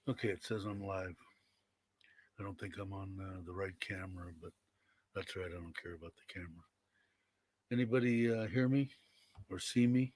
Okay, it says I'm live. I don't think I'm on the right camera, but that's right. I don't care about the camera. Anybody hear me or see me?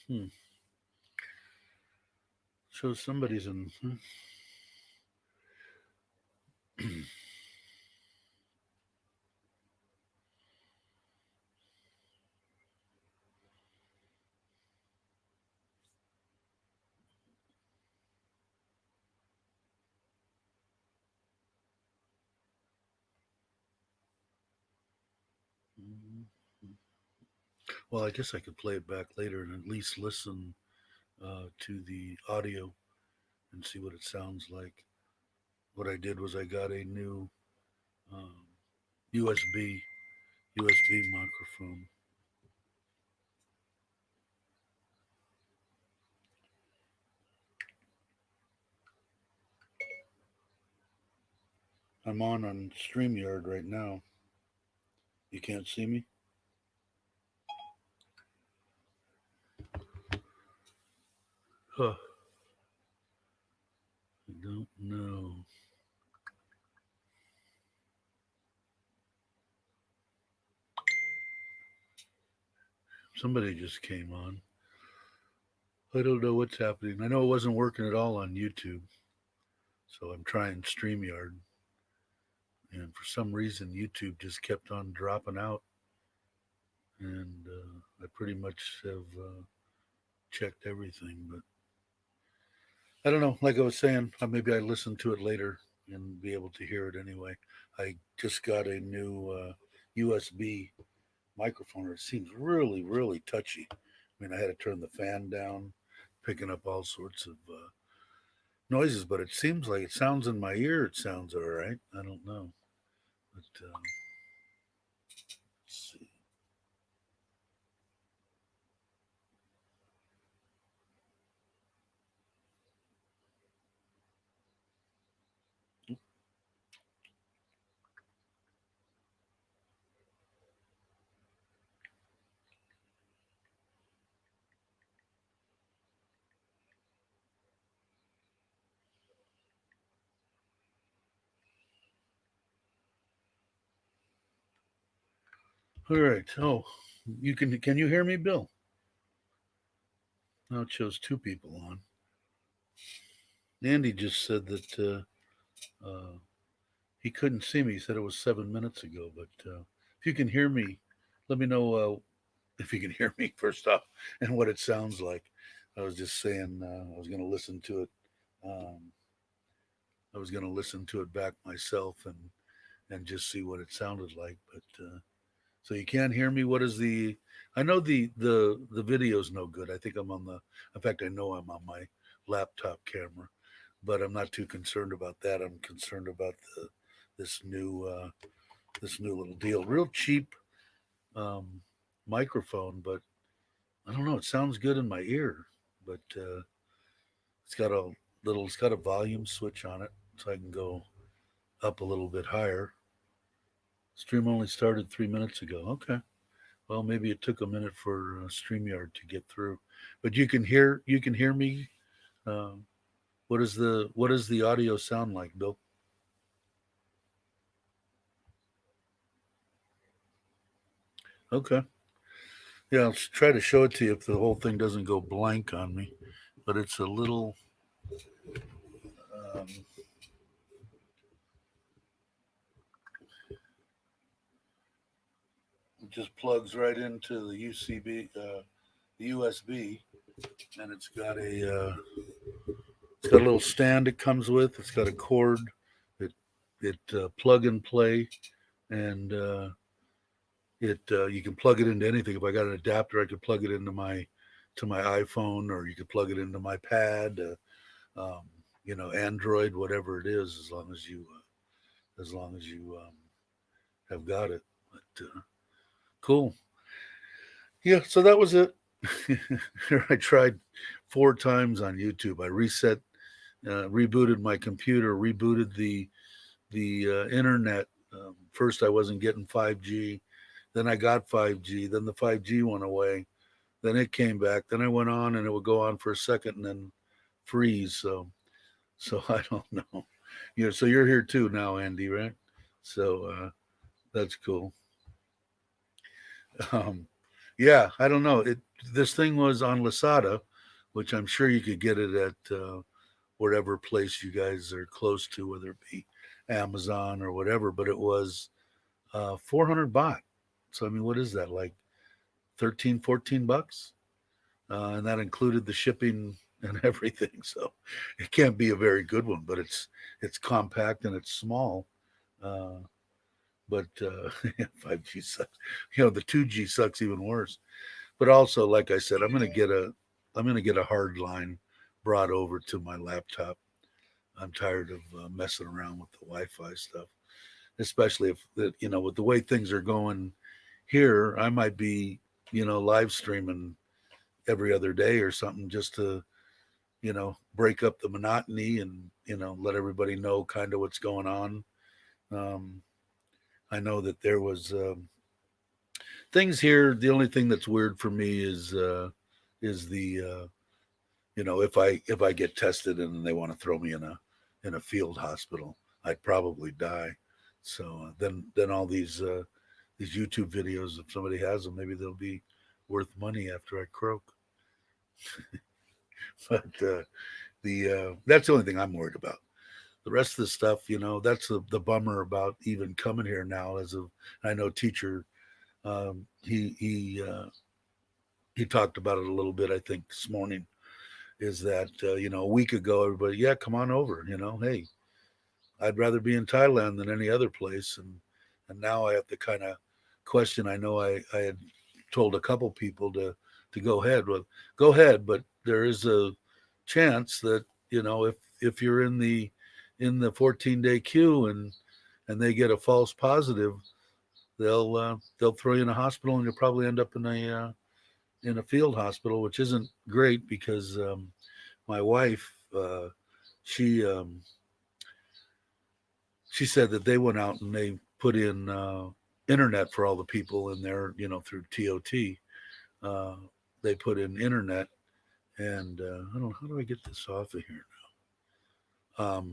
Hmm. So somebody's in. Well, I guess I could play it back later and at least listen to the audio and see what it sounds like. What I did was I got a new um, USB microphone. I'm on StreamYard right now. You can't see me? Huh. I don't know. Somebody just came on. I don't know what's happening. I know it wasn't working at all on YouTube, so I'm trying StreamYard, and for some reason YouTube just kept on dropping out, and I pretty much have checked everything, but I don't know. Like I was saying, maybe I listen to it later and be able to hear it anyway. I just got a new USB microphone. It seems really, really touchy. I mean, I had to turn the fan down, picking up all sorts of noises, but it seems like it sounds in my ear. It sounds all right. I don't know, but let's see. All right. Oh, you can. Can you hear me, Bill? Now it shows two people on. Andy just said that he couldn't see me. He said it was 7 minutes ago. But if you can hear me, let me know if you can hear me first off and what it sounds like. I was just saying I was going to listen to it. Um, I was going to listen to it back myself and just see what it sounded like. But so you can't hear me. What is the? I know the video's no good. I think I'm on the. In fact, I know I'm on my laptop camera, but I'm not too concerned about that. I'm concerned about the this new this new little deal. Real cheap um, microphone, but I don't know. It sounds good in my ear, but it's got a little. It's got a volume switch on it, so I can go up a little bit higher. Stream only started 3 minutes ago. Okay. Well, maybe it took a minute for Streamyard to get through, but you can hear me. Um, what does the audio sound like, Bill? Okay, yeah, I'll try to show it to you if the whole thing doesn't go blank on me. But it's a little. Um, it just plugs right into the the USB, and it's got a little stand it comes with. It's got a cord. It plug and play, and It you can plug it into anything. If I got an adapter, I could plug it into my iPhone, or you could plug it into my pad. Android, whatever it is, as long as you have got it. But cool. Yeah, so that was it. I tried 4 times on YouTube. I rebooted my computer, rebooted the internet. First, I wasn't getting 5G. Then I got 5G. Then the 5G went away. Then it came back. Then I went on, and it would go on for a second and then freeze. So I don't know. So you're here too now, Andy, right? So that's cool. Um, yeah, I don't know. This thing was on Lasada, which I'm sure you could get it at whatever place you guys are close to, whether it be Amazon or whatever. But it was 400 baht. So I mean, what is that, like 13, $14? And that included the shipping and everything. So it can't be a very good one, but it's compact and it's small. Uh, but 5G sucks. The 2G sucks even worse. But also, like I said, I'm gonna get a hard line brought over to my laptop. I'm tired of messing around with the Wi-Fi stuff, especially if with the way things are going here. I might be live streaming every other day or something, just to break up the monotony and let everybody know kind of what's going on. Um, I know that there was things here. The only thing that's weird for me is the if I get tested and they want to throw me in a field hospital, I'd probably die. So then all these YouTube videos, if somebody has them, maybe they'll be worth money after I croak. But the that's the only thing I'm worried about. The rest of the stuff, that's the bummer about even coming here now. I know teacher, he talked about it a little bit. I think this morning is that a week ago everybody, yeah, come on over. Hey, I'd rather be in Thailand than any other place, and now I have to kind of question. I know I had told a couple people to go ahead. Well, go ahead, but there is a chance that if you're in the 14-day queue and they get a false positive, they'll throw you in a hospital, and you'll probably end up in a field hospital, which isn't great because my wife, she she said that they went out and they put in internet for all the people in there, through TOT. Uh, they put in internet, and I don't know, how do I get this off of here now?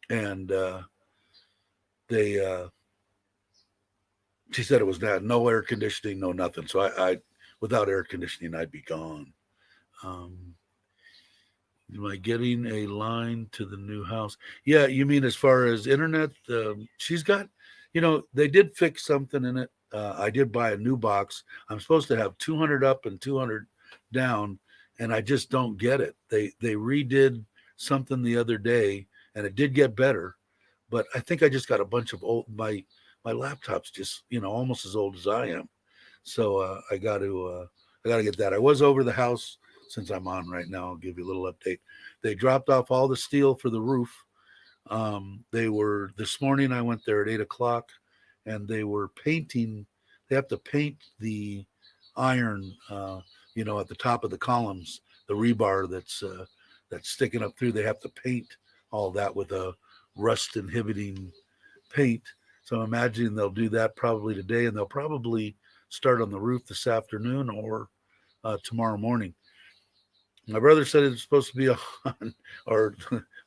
And they she said it was not no air conditioning, no nothing. So I without air conditioning, I'd be gone. Um, am I getting a line to the new house? Yeah, you mean as far as internet? She's got, they did fix something in it. I did buy a new box. I'm supposed to have 200 up and 200 down, and I just don't get it. They redid something the other day, and it did get better, but I think I just got a bunch of old my laptop's just almost as old as I am. So I got to get that. I was over the house since I'm on right now. I'll give you a little update. They dropped off all the steel for the roof. They were this morning. I went there at 8 o'clock, and they were painting. They have to paint the iron, at the top of the columns, the rebar that's sticking up through. They have to paint all that with a rust inhibiting paint. So I'm imagining they'll do that probably today, and they'll probably start on the roof this afternoon or tomorrow morning. My brother said it's supposed to be on, or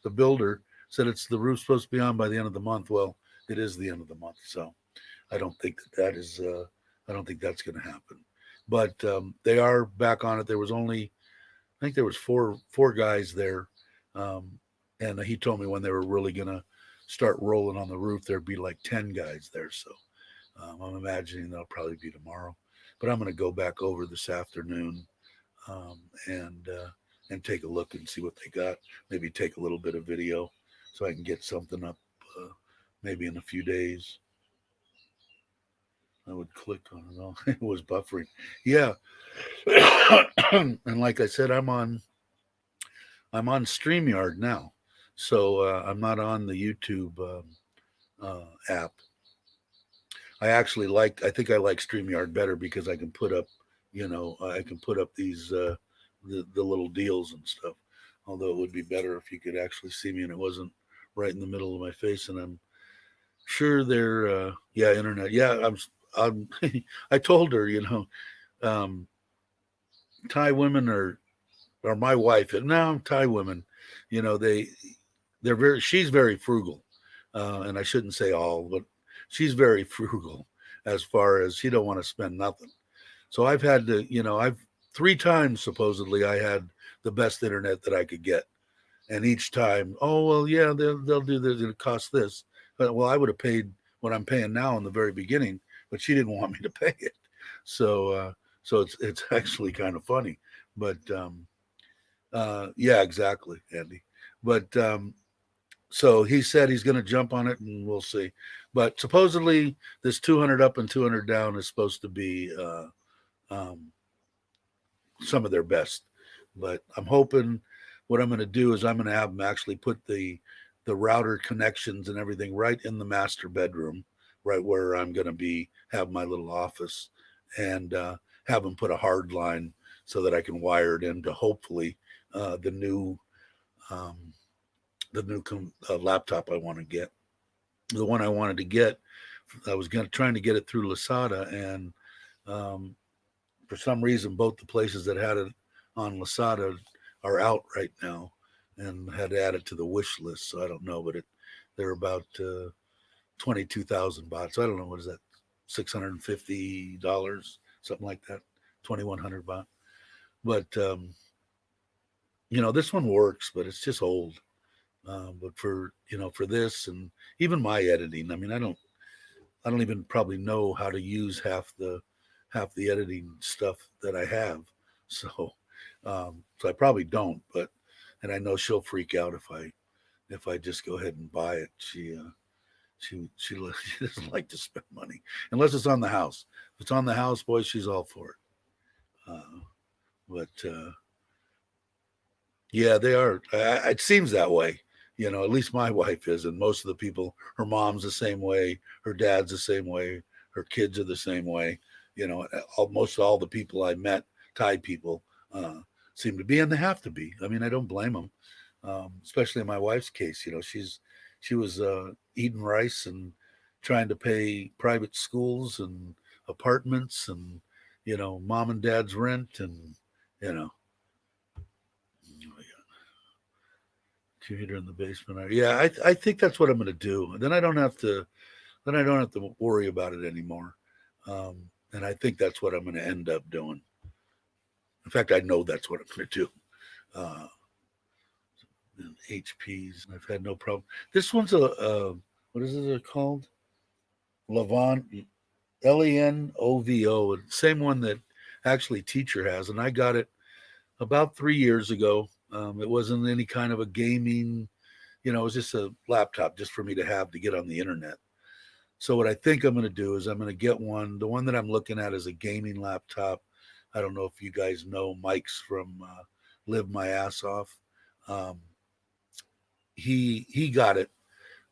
the builder said the roof's supposed to be on by the end of the month. Well, it is the end of the month, so I don't think that is. I don't think that's going to happen. But they are back on it. There was only, I think there was four guys there, and he told me when they were really going to start rolling on the roof, there'd be like 10 guys there. So I'm imagining that'll probably be tomorrow. But I'm going to go back over this afternoon um, and and take a look and see what they got. Maybe take a little bit of video so I can get something up maybe in a few days. I would click on it. Oh, it was buffering. Yeah. And like I said, I'm on StreamYard now. So I'm not on the YouTube app. I think I like StreamYard better because I can put up, I can put up these, the little deals and stuff. Although it would be better if you could actually see me and it wasn't right in the middle of my face. And I'm sure they're, yeah, internet. Yeah, I'm I told her, um, Thai women are my wife. And now Thai women, you know, she's very frugal. And I shouldn't say all, but she's very frugal as far as she don't want to spend nothing. So I've had to, I've 3 times supposedly I had the best internet that I could get. And each time, oh well, yeah, they'll do this. It costs this. But well, I would have paid what I'm paying now in the very beginning, but she didn't want me to pay it. So it's actually kind of funny. But yeah, exactly, Andy. But so he said he's going to jump on it, and we'll see. But supposedly, this 200 up and 200 down is supposed to be um, some of their best. But I'm hoping what I'm going to do is I'm going to have them actually put the router connections and everything right in the master bedroom, right where I'm going to be have my little office, and have them put a hard line so that I can wire it into hopefully uh, the new um, laptop I want to get. The one I wanted to get, I was trying to get it through Lasada, and um, for some reason, both the places that had it on Lasada are out right now, and had to add it to the wish list. So I don't know, but they're about 22,000 baht. So I don't know, what is that, $650, something like that, 2,100 baht. But this one works, but it's just old. But for this and even my editing, I mean, I don't even probably know how to use half the editing stuff that I have. So I probably don't. But and I know she'll freak out if I just go ahead and buy it. She she doesn't like to spend money unless it's on the house. If it's on the house, boy, she's all for it. But yeah, they are. It seems that way. At least my wife is, and most of the people, her mom's the same way, her dad's the same way, her kids are the same way. Most all the people I met, Thai people, uh, seem to be, and they have to be. I mean, I don't blame them. Especially in my wife's case, she was eating rice and trying to pay private schools and apartments and mom and dad's rent and you know computer in the basement. Yeah, I think that's what I'm going to do. Then I don't have to worry about it anymore. And I think that's what I'm going to end up doing. In fact, I know that's what I'm going to do. Uh, HPs, I've had no problem. This one's a what is it called? Levon, Lenovo, same one that actually Teacher has, and I got it about 3 years ago. It wasn't any kind of a gaming, it was just a laptop just for me to have to get on the internet. So what I think I'm going to do is I'm going to get one. The one that I'm looking at is a gaming laptop. I don't know if you guys know Mike's from Live My Ass Off. Um, he got it,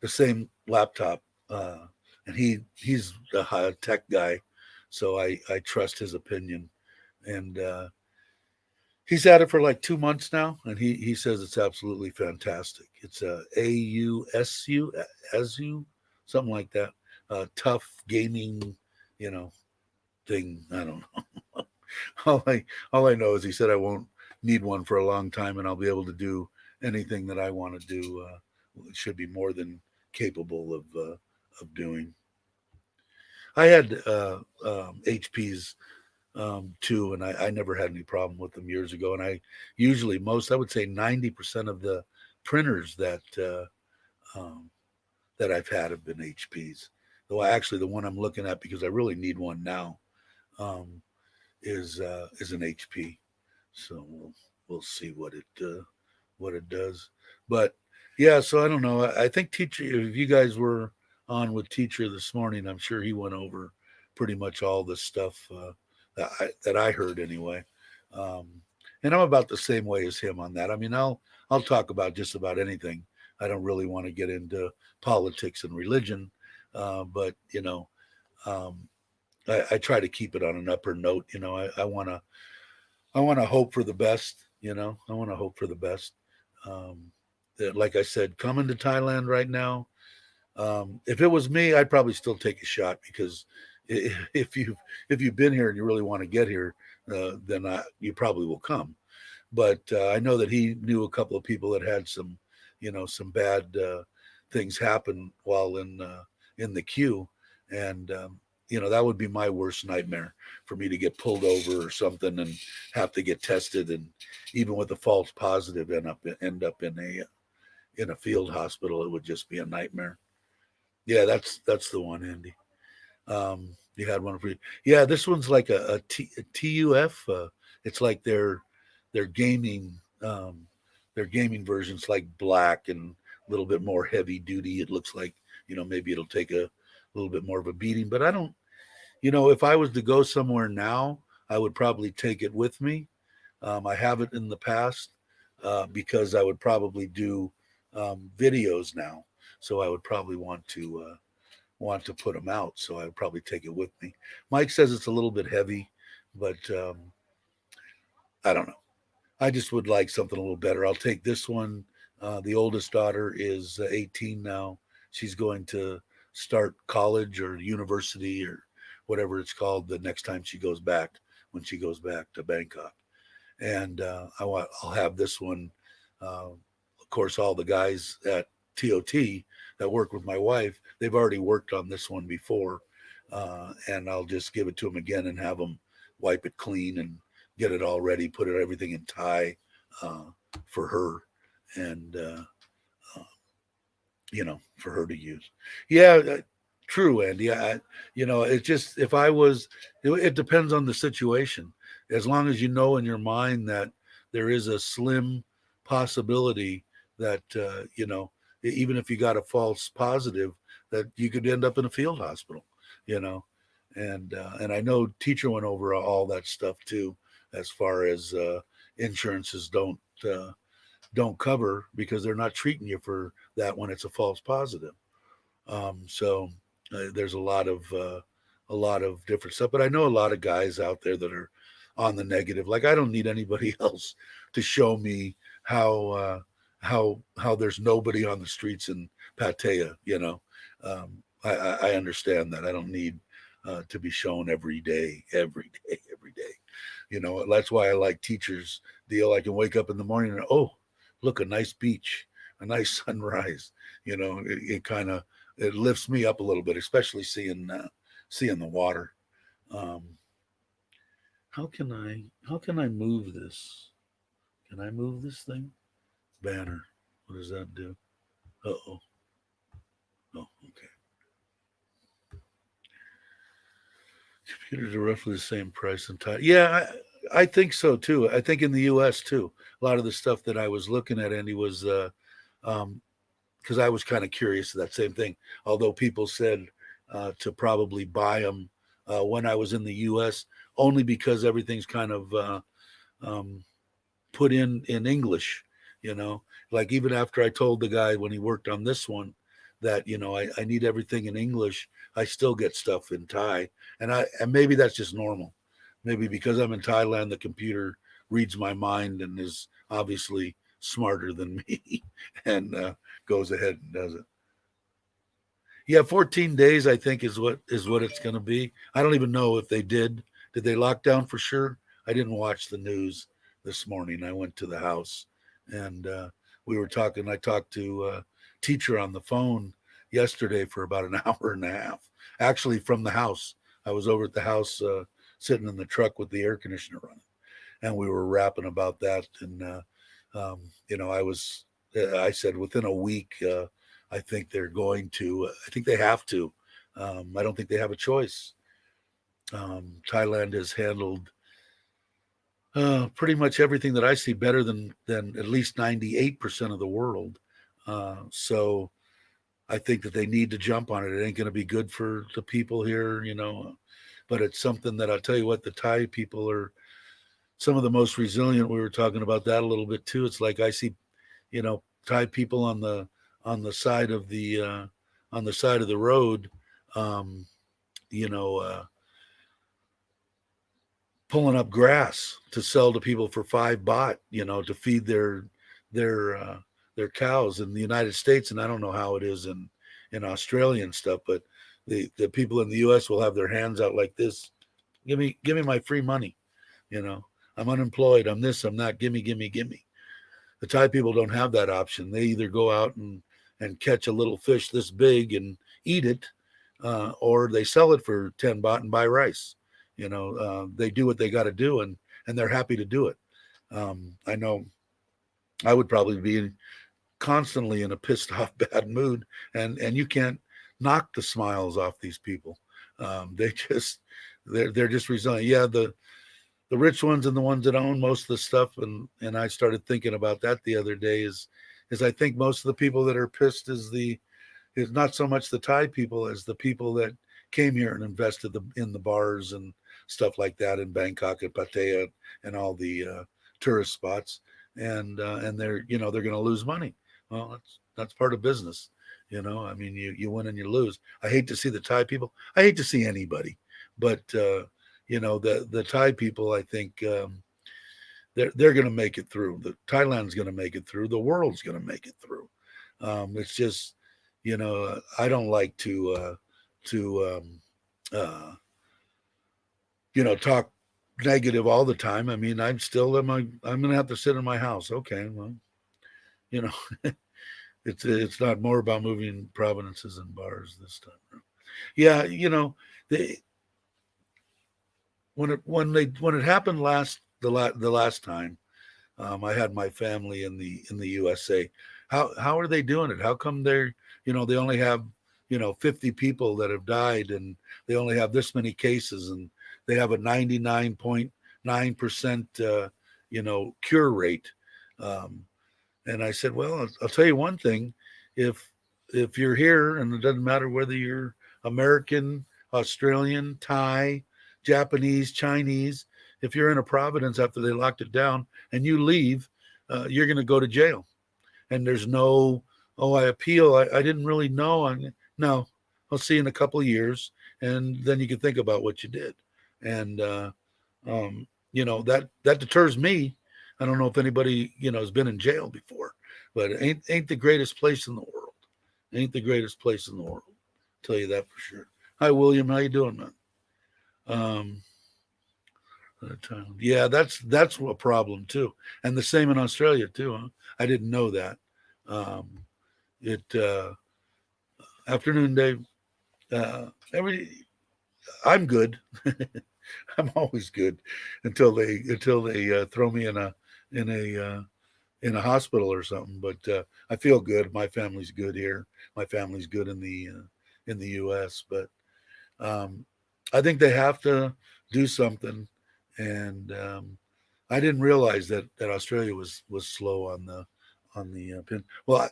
the same laptop, and he's a high tech guy, so I trust his opinion. And he's had it for like 2 months now, and he says it's absolutely fantastic. It's a ASU something like that. Tough gaming, you know, thing. I don't know. all I know is he said I won't need one for a long time, and I'll be able to do anything that I want to do. It should be more than capable of doing. I had HPs too, and I never had any problem with them years ago. And I would say 90% of the printers that I've had have been HPs. Though actually the one I'm looking at, because I really need one now, um, is an HP. So we'll see what it does. But yeah, so I don't know. I think teacher. If you guys were on with teacher this morning, I'm sure he went over. pretty much all the stuff that I heard anyway. Um, and I'm about the same way as him on that. I mean, I'll talk about just about anything. I don't really want to get into politics and religion, but um, I try to keep it on an upper note. I want to hope for the best. I want to hope for the best. Um, like I said, coming to Thailand right now, if it was me, I'd probably still take a shot because if you've been here and you really want to get here, then you probably will come. But I know that he knew a couple of people that had some bad things happen while in the queue, and that would be my worst nightmare for me to get pulled over or something and have to get tested, and even with a false positive, end up in a field hospital. It would just be a nightmare. Yeah, that's the one, Andy. You had one for you. Yeah, this one's like a TUF. It's like their gaming their gaming version's like black and a little bit more heavy duty. It looks like maybe it'll take a little bit more of a beating, but I don't. If I was to go somewhere now, I would probably take it with me. I haven't in the past because I would probably do videos now, so I would probably want to put them out. So I would probably take it with me. Mike says it's a little bit heavy, but I don't know. I just would like something a little better. I'll take this one. The oldest daughter is 18 now. She's going to start college or university or whatever it's called the next time she goes back, when she goes back to Bangkok. And I'll have this one. Of course, all the guys at TOT that work with my wife, they've already worked on this one before, and I'll just give it to them again and have them wipe it clean and get it all ready, put everything in Thai uh, for her, and for her to use. Yeah, true, Andy. It's just if I was, it depends on the situation. As long as you know in your mind that there is a slim possibility that even if you got a false positive, that you could end up in a field hospital. You know, and I know teacher went over all that stuff too, as far as insurances don't cover because they're not treating you for that when it's a false positive. So there's a lot of different stuff, but I know a lot of guys out there that are on the negative. Like I don't need anybody else to show me how there's nobody on the streets in Pattaya. I understand that. I don't need to be shown every day, every day, every day. That's why I like teachers deal. I can wake up in the morning and look, a nice beach, a nice sunrise. It kind of it lifts me up a little bit, especially seeing the water. Um, how can I move this? Can I move this thing? Banner. What does that do? Uh oh. Oh, okay. Computers are roughly the same price in Thailand. Yeah, I think so too. I think in the U.S. too. A lot of the stuff that I was looking at, Andy, was um, because I was kind of curious of that same thing. Although people said to probably buy them when I was in the U.S. only because everything's kind of um, put in English. Like even after I told the guy when he worked on this one that I need everything in English, I still get stuff in Thai, and maybe that's just normal. Maybe because I'm in Thailand, the computer reads my mind and is obviously smarter than me, and goes ahead and does it. Yeah, 14 days I think is what it's going to be. I don't even know if they did. Did they lock down for sure? I didn't watch the news this morning. I went to the house and we were talking. I talked to teacher on the phone yesterday for about an hour and a half. Actually, from the house, I was over at the house sitting in the truck with the air conditioner running, and we were rapping about that. And I was, I said within a week, I think they're going to. I think they have to. I don't think they have a choice. Thailand has handled pretty much everything that I see better than at least 98% of the world. So I think that they need to jump on it. It ain't going to be good for the people here. but it's something that I'll tell you what, the Thai people are some of the most resilient. We were talking about that a little bit too. It's like I see, Thai people on the side of the on the side of the road, um, you know, pulling up grass to sell to people for 5 baht, to feed their their cows in the United States. And I don't know how it is in Australia and stuff, but the people in the U.S. will have their hands out like this. Give me my free money. You know, I'm unemployed. I'm this. I'm that. Gimme. The Thai people don't have that option. They either go out and catch a little fish this big and eat it, or they sell it for 10 baht and buy rice. They do what they got to do, and they're happy to do it. I know I would probably be constantly in a pissed off bad mood, and you can't knock the smiles off these people. They just they're just resilient. Yeah, the rich ones and the ones that own most of the stuff, and I started thinking about that the other day. Is I think most of the people that are pissed is not so much the Thai people as the people that came here and invested in the bars and stuff like that in Bangkok and Pattaya and all the tourist spots, and they're going to lose money. Well, that's part of business. I mean, you win and you lose. I hate to see the Thai people. I hate to see anybody, but the Thai people, I think they're going to make it through. The Thailand's going to make it through. The world's going to make it through. It's just, I don't like uh, talk negative all the time. I mean, I'm going to have to sit in my house. Okay, well, you know, it's not more about moving provinces and bars this time. Yeah, they when it happened the last time, I had my family in the USA. How are they doing it? How come they only have 50 people that have died, and they only have this many cases, and they have a 99.9% cure rate. And I said, well, I'll tell you one thing: if you're here, and it doesn't matter whether you're American, Australian, Thai, Japanese, Chinese, if you're in a province after they locked it down and you leave, you're going to go to jail. And there's no, oh, I appeal. I didn't really know. No, I'll see you in a couple of years, and then you can think about what you did. And that deters me. I don't know if anybody has been in jail before, but it ain't the greatest place in the world. Ain't the greatest place in the world. I'll tell you that for sure. Hi, William. How you doing, man? Yeah, that's a problem too, and the same in Australia too. Huh? I didn't know that. It Afternoon, Dave. Every I'm good. I'm always good until they throw me in a in a hospital or something. But I feel good. My family's good here. My family's good in the U.S. But I think they have to do something. And I didn't realize that Australia was slow on the pin. Well,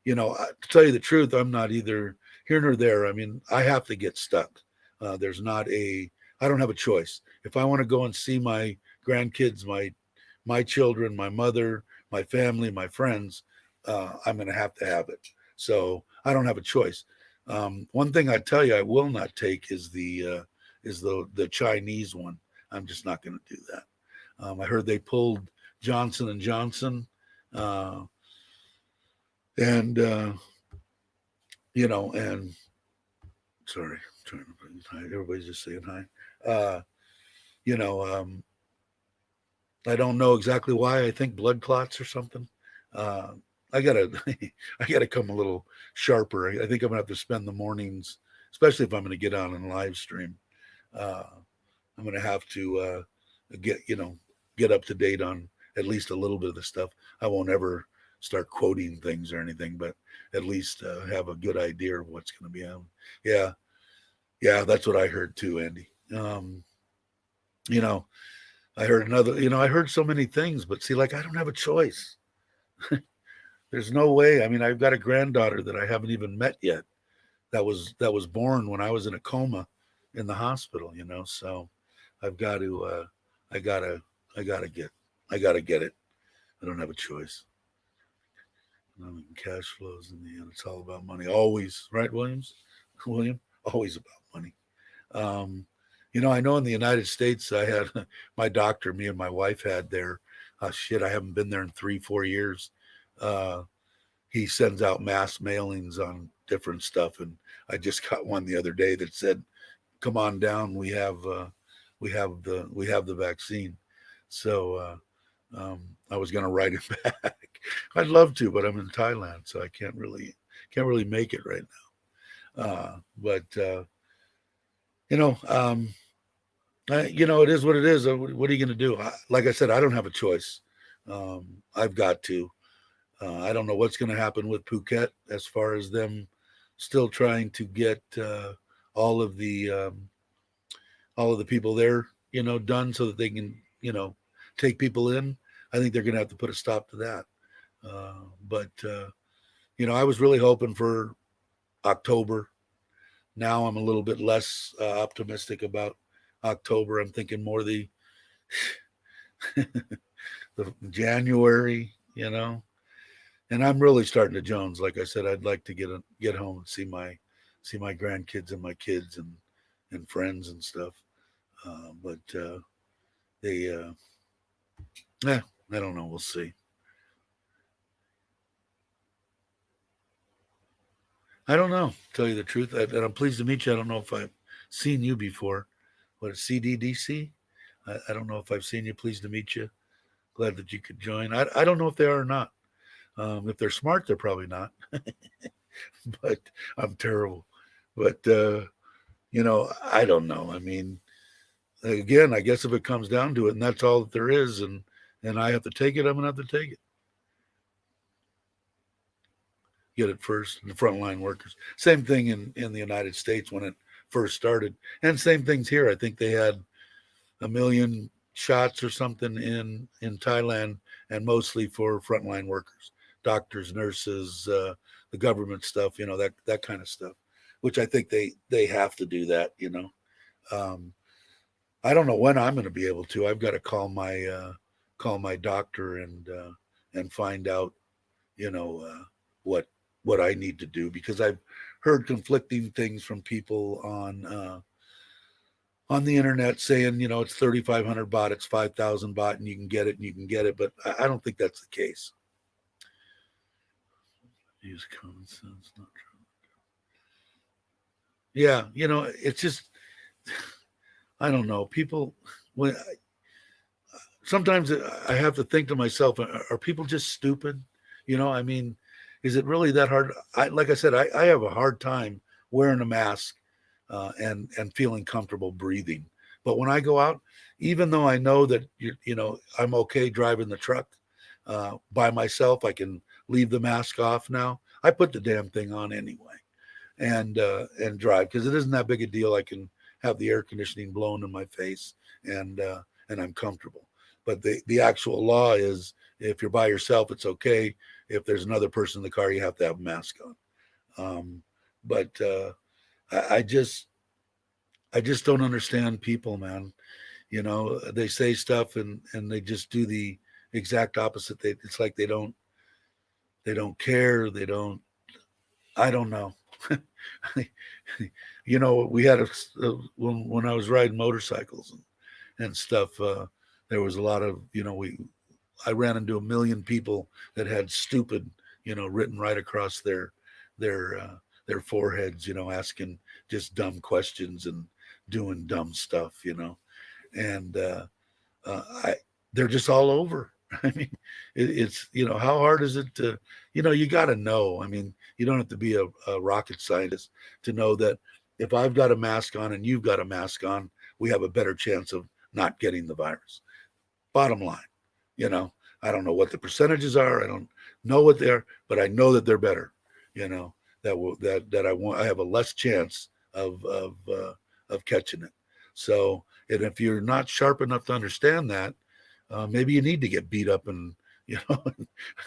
to tell you the truth, I'm not either here nor there. I mean, I have to get stuck. There's not I don't have a choice. If I want to go and see my grandkids, my children, my mother, my family, my friends, I'm going to have it. So I don't have a choice. One thing I tell you, I will not take is the Chinese one. I'm just not going to do that. I heard they pulled Johnson and Johnson, and and sorry, I'm trying to bring hi. Everybody's just saying hi. I don't know exactly why. I think blood clots or something. I gotta I gotta come a little sharper. I think I'm gonna have to spend the mornings, especially if I'm gonna get on and live stream. I'm gonna have to get up to date on at least a little bit of the stuff. I won't ever start quoting things or anything, but at least have a good idea of what's going to be on. Yeah, that's what I heard too, Andy. I heard I heard so many things, but see, like I don't have a choice. There's no way. I mean, I've got a granddaughter that I haven't even met yet. That was born when I was in a coma, in the hospital, you know. So I've got to, I gotta, I gotta get, I gotta get it. I don't have a choice. I mean, cash flows in the end. It's all about money. Always, right, Williams? William? Always about money. Um, you know, I know in the United States, I had my doctor, me and my wife had there. Shit, I haven't been there in 3, 4 years. Uh, he sends out mass mailings on different stuff, and I just got one the other day that said, "Come on down. We have the vaccine." So I was going to write it back. I'd love to, but I'm in Thailand, so I can't really make it right now. But you know, it is what it is. What are you going to do? Like I said, I don't have a choice. I've got to. I don't know what's going to happen with Phuket as far as them still trying to get all of the people there, done so that they can, take people in. I think they're going to have to put a stop to that. But I was really hoping for October. Now I'm a little bit less optimistic about October. I'm thinking more the the January, and I'm really starting to Jones. Like I said, I'd like to get home and see my grandkids and my kids and friends and stuff. But they, yeah, I don't know. We'll see. I don't know. Tell you the truth, and I'm pleased to meet you. I don't know if I've seen you before. What is CDDC? I don't know if I've seen you. Pleased to meet you. Glad that you could join. I don't know if they are or not. If they're smart, they're probably not. But I'm terrible. But I don't know. I mean, again, I guess if it comes down to it, and that's all that there is, and I have to take it, I'm gonna have to take it. Get it first. The frontline workers. Same thing in the United States when it first started, and same things here. I think they had a million shots or something in Thailand, and mostly for frontline workers, doctors, nurses, the government stuff. That kind of stuff. Which I think they have to do that. Um, I don't know when I'm going to be able to. I've got to call my doctor and find out, what I need to do, because I've heard conflicting things from people on the internet saying, it's 3,500 baht, it's 5,000 baht, and you can get it and you can get it, but I don't think that's the case. Use common sense, not true. Yeah, it's just I don't know. People, when sometimes I have to think to myself, are people just stupid? I mean, is it really that hard? Like I said, I have a hard time wearing a mask and feeling comfortable breathing. But when I go out, even though I know that I'm okay driving the truck by myself, I can leave the mask off now. I put the damn thing on anyway, and drive, because it isn't that big a deal. I can have the air conditioning blown in my face, and I'm comfortable. But the actual law is, if you're by yourself, it's okay. If there's another person in the car, you have to have a mask on. But I just don't understand people, man. They say stuff and they just do the exact opposite. It's like they don't care. They don't. I don't know. We had when I was riding motorcycles and stuff. There was a lot of I ran into a million people that had stupid written right across their uh, their foreheads, asking just dumb questions and doing dumb stuff, and I they're just all over. I mean, it's how hard is it to you got to know. I mean, you don't have to be a rocket scientist to know that if I've got a mask on and you've got a mask on, we have a better chance of not getting the virus. Bottom line, you know, I don't know what the percentages are. I don't know what they are, but I know that they're better. You know that I have a less chance of catching it. So, and if you're not sharp enough to understand that, maybe you need to get beat up and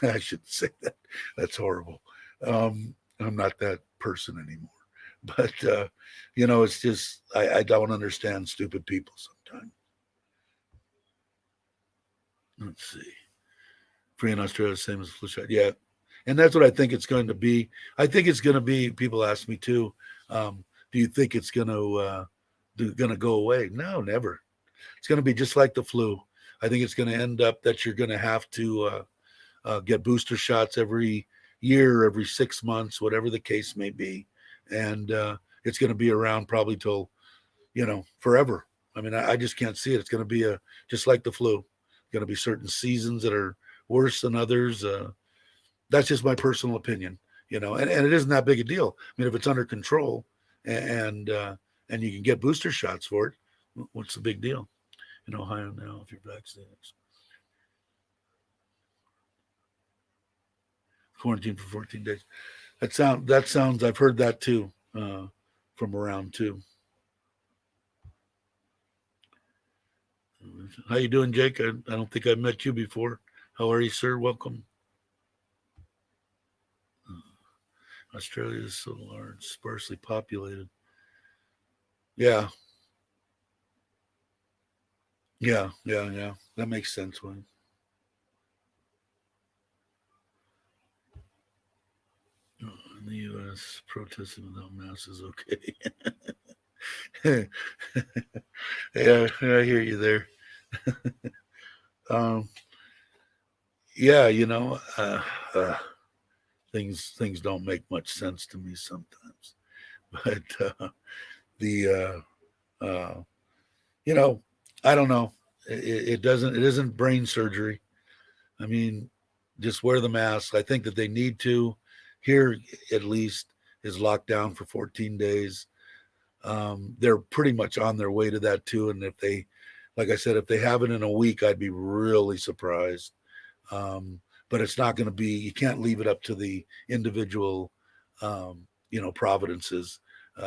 I shouldn't say that. That's horrible. I'm not that person anymore. But it's just I don't understand stupid people sometimes. Let's see. Free in Australia, same as flu shot. Yeah, and that's what I think it's going to be. I think it's going to be. People ask me too. Do you think it's going to go away? No, never. It's going to be just like the flu. I think it's going to end up that you're going to have to get booster shots every year, every 6 months, whatever the case may be, and it's going to be around probably till forever. I mean, I just can't see it. It's going to be just like the flu. Going to be certain seasons that are worse than others. That's just my personal opinion, and it isn't that big a deal. I mean, if it's under control and you can get booster shots for it, what's the big deal? In Ohio now, if you're vaccinated, quarantine for 14 days. That sounds. I've heard that too from around too. How you doing, Jake? I don't think I've met you before. How are you, sir? Welcome. Australia is so large, sparsely populated. Yeah, yeah. That makes sense, Wayne. In the U.S., protesting without masks is okay. Yeah, I hear you there. Um, yeah, things don't make much sense to me sometimes, but the uh, you know, I don't know. It doesn't. It isn't brain surgery. I mean, just wear the mask. I think that they need to. Here, at least, is locked down for 14 days. They're pretty much on their way to that too. And if they, like I said, if they have it in a week, I'd be really surprised. But it's not going to be. You can't leave it up to the individual, providences.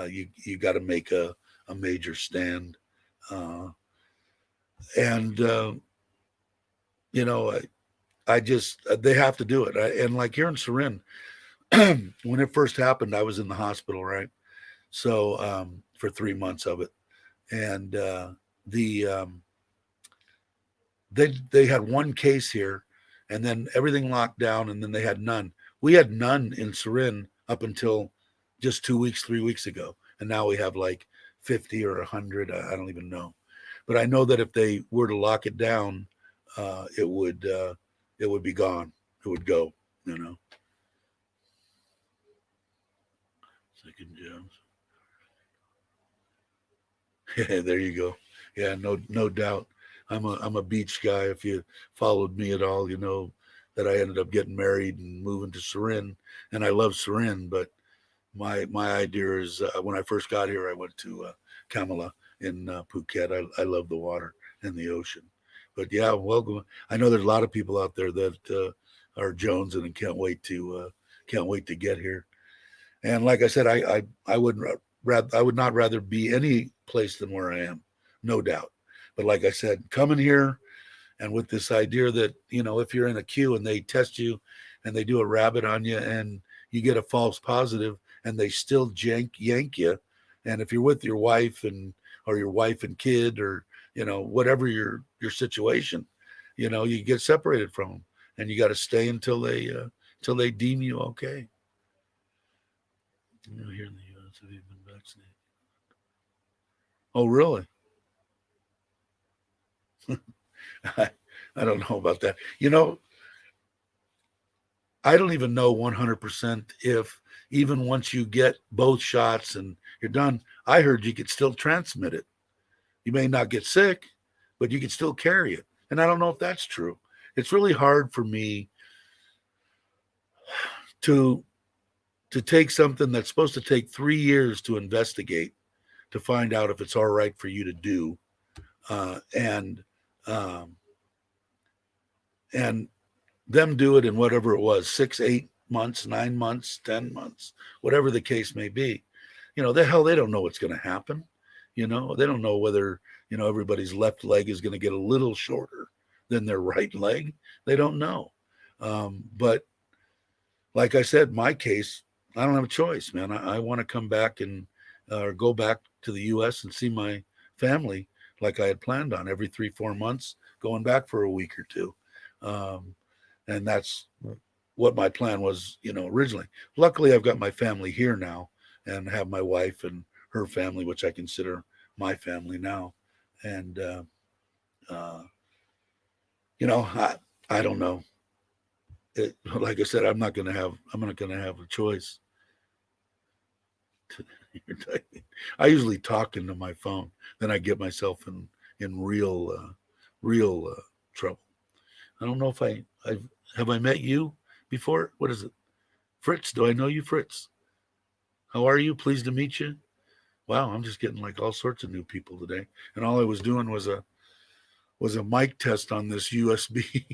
You got to make a major stand. Uh, and you know, I just they have to do it. And like here in Surin, when it first happened, I was in the hospital, right? So for 3 months of it, and the they had one case here, and then everything locked down, and then they had none. We had none in Surin up until just 2 weeks, 3 weeks ago, and now we have like 50 or 100. I don't even know, but I know that if they were to lock it down, it would be gone. It would go. You know. Second Jones. Yeah, there you go. Yeah, no doubt. I'm a beach guy. If you followed me at all, you know that I ended up getting married and moving to Surin, and I love Surin. But my idea is when I first got here, I went to Kamala in Phuket. I love the water and the ocean. But yeah, welcome. I know there's a lot of people out there that are jonesing and can't wait to get here. And like I said, I would rather I would not rather be any place than where I am, no doubt. But like I said, coming here and with this idea that if you're in a queue and they test you and they do a rabbit on you and you get a false positive and they still yank you, and if you're with your wife or your wife and kid or whatever your situation, you get separated from them and you got to stay until they deem you okay. Here in the U.S., have you been vaccinated? Oh, really? I, I don't know about that. I don't even know 100% if even once you get both shots and you're done, I heard you could still transmit it. You may not get sick, but you can still carry it. And I don't know if that's true. It's really hard for me to take something that's supposed to take 3 years to investigate to find out if it's all right for you to do, and um, and them do it in whatever it was 6 8 months 9 months 10 months, whatever the case may be. The hell, they don't know what's going to happen. They don't know whether everybody's left leg is going to get a little shorter than their right leg. They don't know. But like I said, my case, I don't have a choice, man. I want to come back and or go back to the U.S. and see my family like I had planned on every 3 4 months, going back for a week or two, um, and that's what my plan was, originally. Luckily, I've got my family here now, and have my wife and her family, which I consider my family now, and uh, I don't know. Like I said, I'm not going to have a choice. I usually talk into my phone, then I get myself in real trouble. I don't know if I have I met you before. What is it, Fritz? Do I know you, Fritz? How are you? Pleased to meet you. Wow, I'm just getting like all sorts of new people today, and all I was doing was a mic test on this USB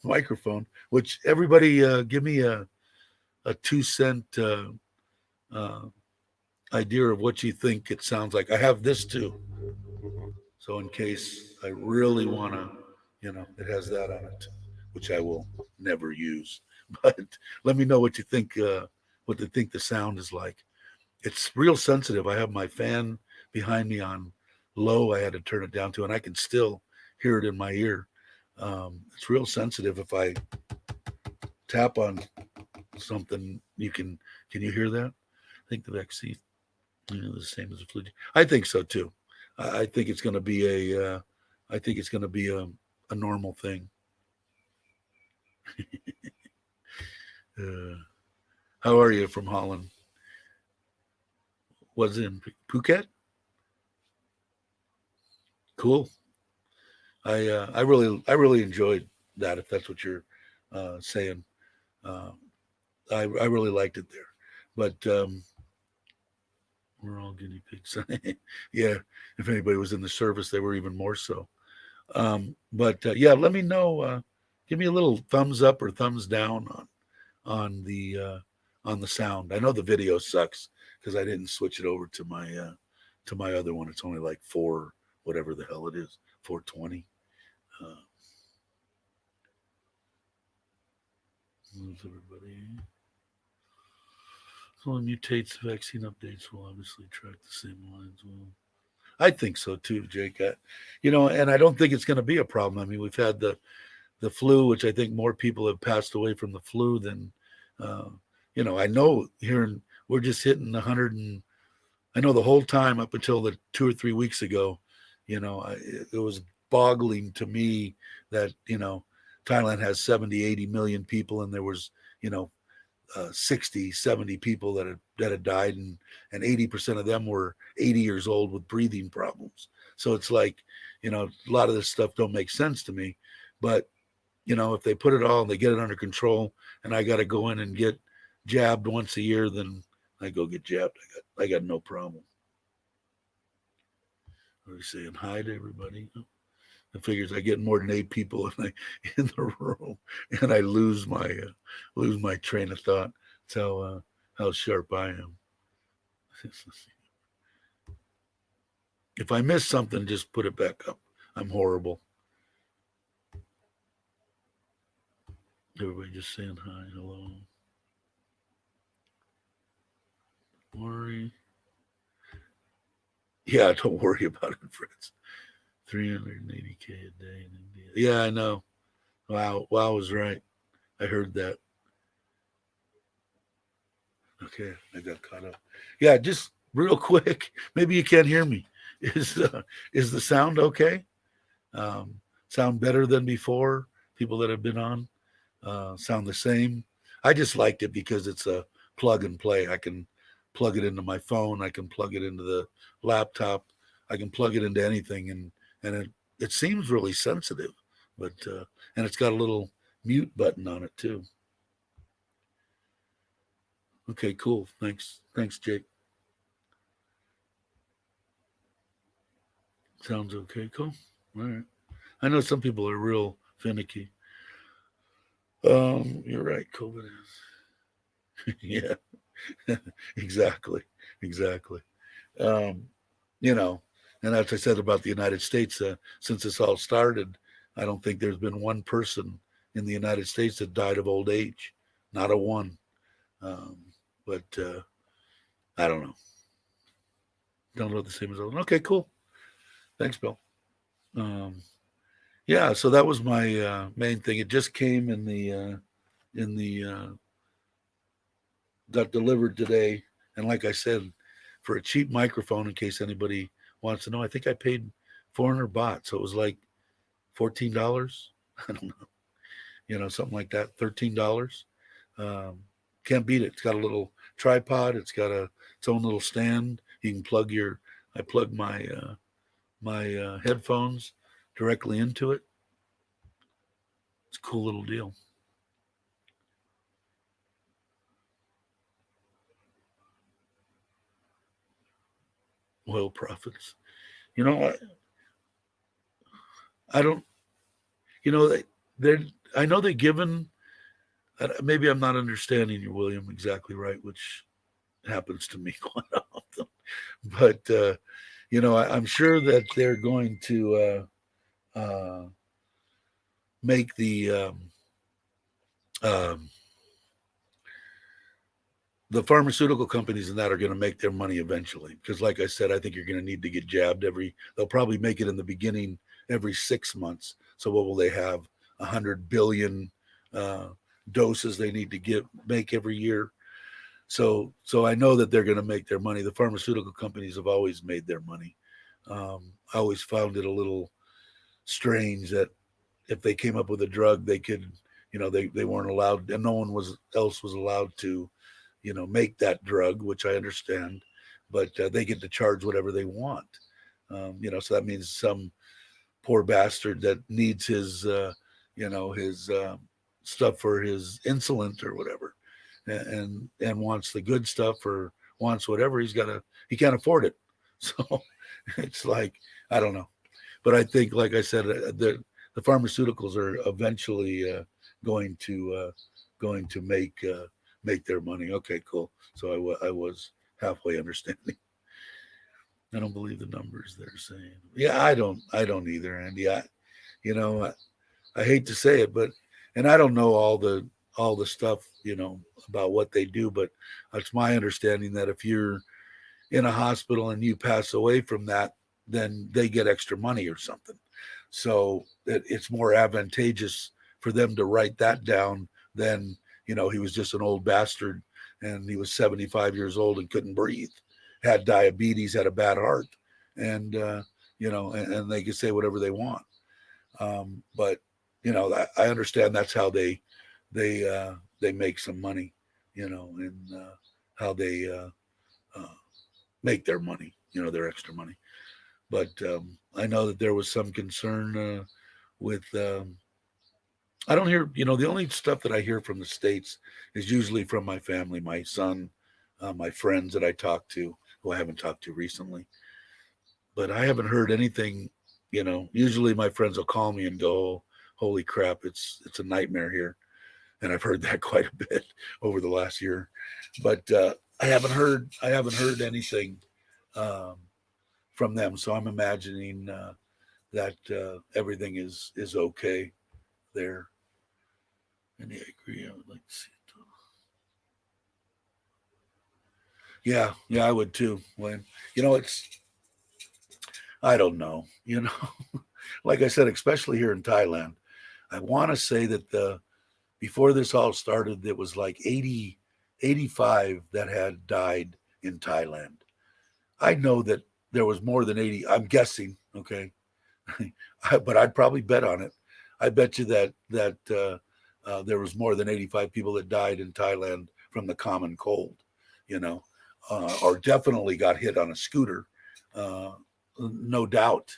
microphone. Which everybody give me a 2 cent uh, idea of what you think it sounds like. I have this too. So in case I really want to, it has that on it, which I will never use. But let me know what they think the sound is like. It's real sensitive. I have my fan behind me on low. I had to turn it down to, and I can still hear it in my ear. It's real sensitive. If I tap on something, can you hear that? I think the vaccine, the same as the flu. I think so too. I think it's going to be I think it's going to be a normal thing. uh, how are you from Holland? Was in Phuket? Cool. I really enjoyed that. If that's what you're saying, uh, I really liked it there. But we're all guinea pigs. Yeah. If anybody was in the service, they were even more so. But yeah, let me know. Give me a little thumbs up or thumbs down on the sound. I know the video sucks because I didn't switch it over to my other one. It's only like four, whatever the hell it is, 420. Uh, everybody. So it mutates vaccine updates will obviously track the same lines. Well, I think so too, Jake. And I don't think it's going to be a problem. I mean, we've had the flu, which I think more people have passed away from the flu than, uh, I know we're just hitting 100 and I know the whole time up until the 2 or 3 weeks ago, it was boggling to me that, Thailand has 70, 80 million people and there was, 60, 70 people that had died and 80% of them were 80 years old with breathing problems. So it's like, a lot of this stuff don't make sense to me. But if they put it all and they get it under control and I got to go in and get jabbed once a year, then I go get jabbed. I got no problem. Are we saying hi to everybody? It figures I get more than 8 people in the room and I lose my train of thought. So how sharp I am. If I miss something, just put it back up. I'm horrible. Everybody just saying hi, hello. Worry. Yeah, don't worry about it, Fritz. 380K a day in India. Yeah, I know. Wow was right. I heard that. Okay, I got caught up. Yeah, just real quick. Maybe you can't hear me. Is the sound okay? Sound better than before? People that have been on sound the same. I just liked it because it's a plug and play. I can plug it into my phone. I can plug it into the laptop. I can plug it into anything, and it seems really sensitive, but and it's got a little mute button on it too. Okay, cool. Thanks, Jake. Sounds okay. Cool. All right. I know some people are real finicky. You're right. COVID is. Yeah, exactly, exactly. Um, you know, and as I said about the United States, since this all started, I don't think there's been one person in the United States that died of old age. Not a one. Um, but I don't know. Download the same as other. Okay, cool. Thanks, Bill. Um, yeah, so that was my main thing. It just came in the got delivered today, and like I said, for a cheap microphone, in case anybody wants to know, I think I paid 400 baht, so it was like $14. I don't know, something like that, $13. Um, can't beat it. It's got a little tripod. It's got its own little stand. You can plug your. I plug my headphones directly into it. It's a cool little deal. Oil profits. You know, I don't. They're. I know they're given. Maybe I'm not understanding you, William, exactly right, which happens to me quite often. But I'm sure that they're going to make um, the pharmaceutical companies and that are going to make their money eventually. Because, like I said, I think you're going to need to get jabbed they'll probably make it in the beginning every 6 months. So, what will they have? 100 billion doses they need to make every year. So I know that they're going to make their money. The pharmaceutical companies have always made their money. I always found it a little strange that if they came up with a drug, they could, they weren't allowed, and no one else was allowed to, make that drug, which I understand, but they get to charge whatever they want. So that means some poor bastard that needs his stuff for his insulin or whatever, and wants the good stuff or wants whatever, he can't afford it. So it's like, I don't know, but I think, like I said, the pharmaceuticals are eventually going to make their money. Okay, cool. So I was halfway understanding. I don't believe the numbers they're saying. Yeah, I don't either, Andy. You know, I, I hate to say it, but and I don't know all the stuff, about what they do, but it's my understanding that if you're in a hospital and you pass away from that, then they get extra money or something. So it's more advantageous for them to write that down than, he was just an old bastard and he was 75 years old and couldn't breathe, had diabetes, had a bad heart, and, and they could say whatever they want. But, I understand that's how they make some money, and how they make their money, their extra money. But I know that there was some concern with. I don't hear, the only stuff that I hear from the states is usually from my family, my son, my friends that I talk to, who I haven't talked to recently. But I haven't heard anything. Usually my friends will call me and go, "Holy crap, it's a nightmare here," and I've heard that quite a bit over the last year. But I haven't heard anything um, from them. So I'm imagining that everything is okay there. And I agree. I would like to see it. Yeah, I would too, Wayne. It's I don't know. Like I said, especially here in Thailand, I want to say that the before this all started, there was like 80, 85 that had died in Thailand. I know that there was more than 80. I'm guessing, okay, but I'd probably bet on it. I bet you that there was more than 85 people that died in Thailand from the common cold, or definitely got hit on a scooter, uh, no doubt.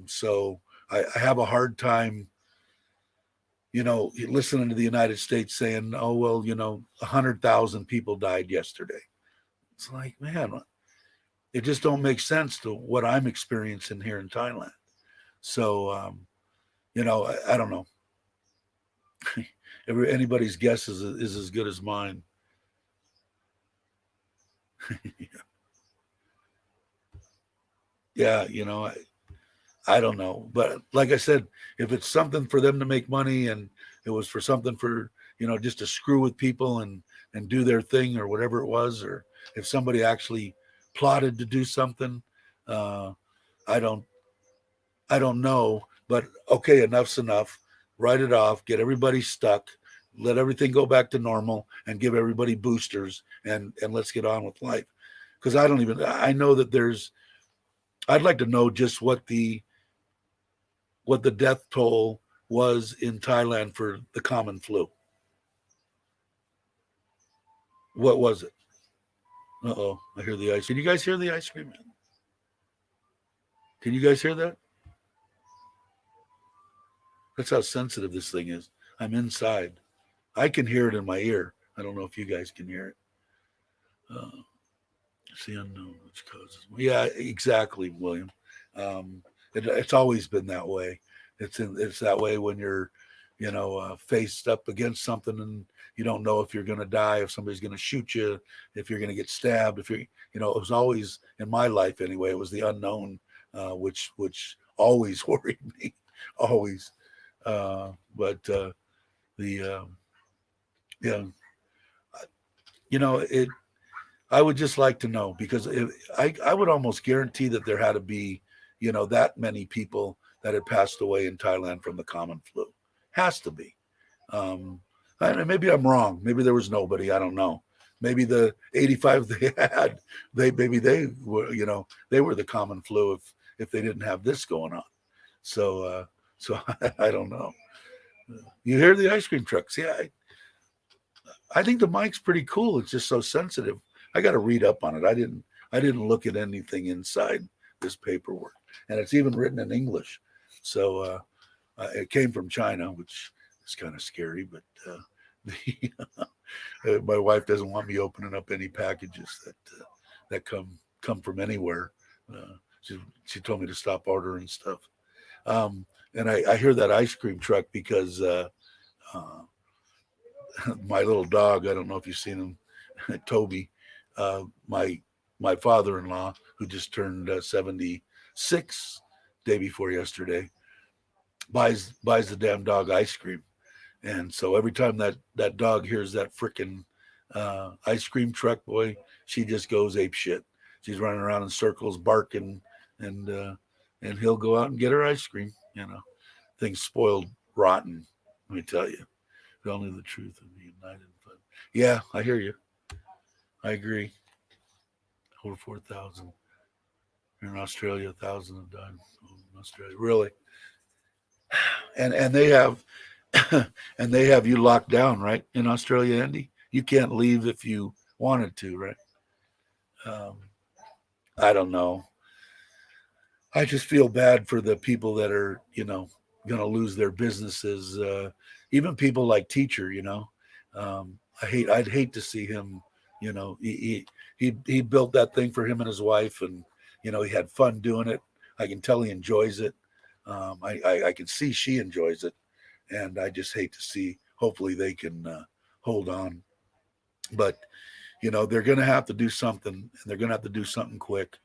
So I have a hard time, listening to the United States saying, "Oh well, 100,000 people died yesterday." It's like, man, it just don't make sense to what I'm experiencing here in Thailand. So, I don't know. Anybody's guess is as good as mine. Yeah, I don't know. But like I said, if it's something for them to make money and it was for something for, just to screw with people and do their thing or whatever it was, or if somebody actually plotted to do something. Uh, I don't I don't know, but okay, enough's enough. Write it off, get everybody stuck, let everything go back to normal, and give everybody boosters, and let's get on with life. Because I know that I'd like to know just what the death toll was in Thailand for the common flu. What was it? Uh-oh, I hear the ice. Can you guys hear the ice cream? Can you guys hear that? That's how sensitive this thing is. I'm inside. I can hear it in my ear. I don't know if you guys can hear it. It's the unknown which causes. Yeah, exactly, William. It's always been that way. It's that way when you're, faced up against something and you don't know if you're going to die, if somebody's going to shoot you, if you're going to get stabbed. If it was always in my life anyway. It was the unknown, which always worried me, always. But the yeah, it. I would just like to know because I would almost guarantee that there had to be, that many people that had passed away in Thailand from the common flu. Has to be. Um, Maybe I'm wrong. Maybe there was nobody. I don't know. Maybe the 85 they had, maybe they were, they were the common flu if they didn't have this going on. So I don't know. You hear the ice cream trucks? Yeah, I think the mic's pretty cool. It's just so sensitive. I got to read up on it. I didn't look at anything inside this paperwork, and it's even written in English. So it came from China, which is kind of scary. But my wife doesn't want me opening up any packages that come from anywhere. She told me to stop ordering stuff. And I hear that ice cream truck because my little dog. I don't know if you've seen him, Toby. My father-in-law, who just turned 76 day before yesterday, buys the damn dog ice cream, and so every time that dog hears that frickin' ice cream truck, boy, she just goes ape shit. She's running around in circles, barking, and he'll go out and get her ice cream. Things spoiled, rotten. Let me tell you. If only the truth would be united. But yeah, I hear you. I agree. Over 4,000. Here in Australia, 1,000 have died in Australia. Really? And they have and they have you locked down, right? In Australia, Andy, you can't leave if you wanted to, right? Um, I don't know. I just feel bad for the people that are, going to lose their businesses. Even people like Teacher, I'd hate to see him. He built that thing for him and his wife, and he had fun doing it. I can tell he enjoys it. I can see she enjoys it, and I just hate to see. Hopefully, they can hold on, but they're going to have to do something, and they're going to have to do something quick.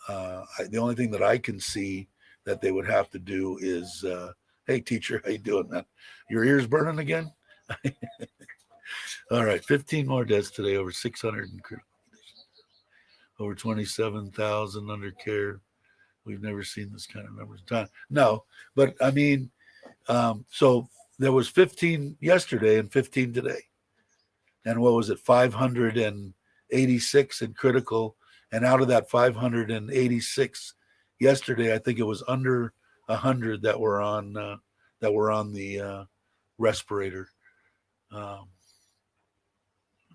The only thing that I can see that they would have to do is, hey, Teacher, how you doing, man? Your ears burning again? All right, 15 more deaths today, over 600 in critical condition, over 27,000 under care. We've never seen this kind of numbers in time. No, but I mean, so there was 15 yesterday and 15 today. And what was it, 586 in critical. And out of that 586 yesterday, I think it was under 100 that were on the respirator. What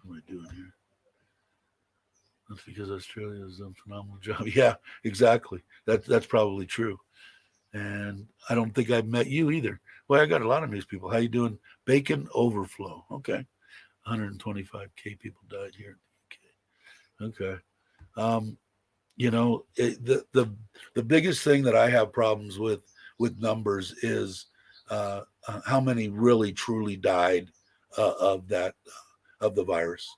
am I doing here? That's because Australia has done a phenomenal job. Yeah, exactly. That's probably true. And I don't think I've met you either. Well, I got a lot of news people. How you doing? Bacon overflow. Okay. 125K people died here in the UK. Okay. The biggest thing that I have problems with numbers is how many really truly died of that of the virus.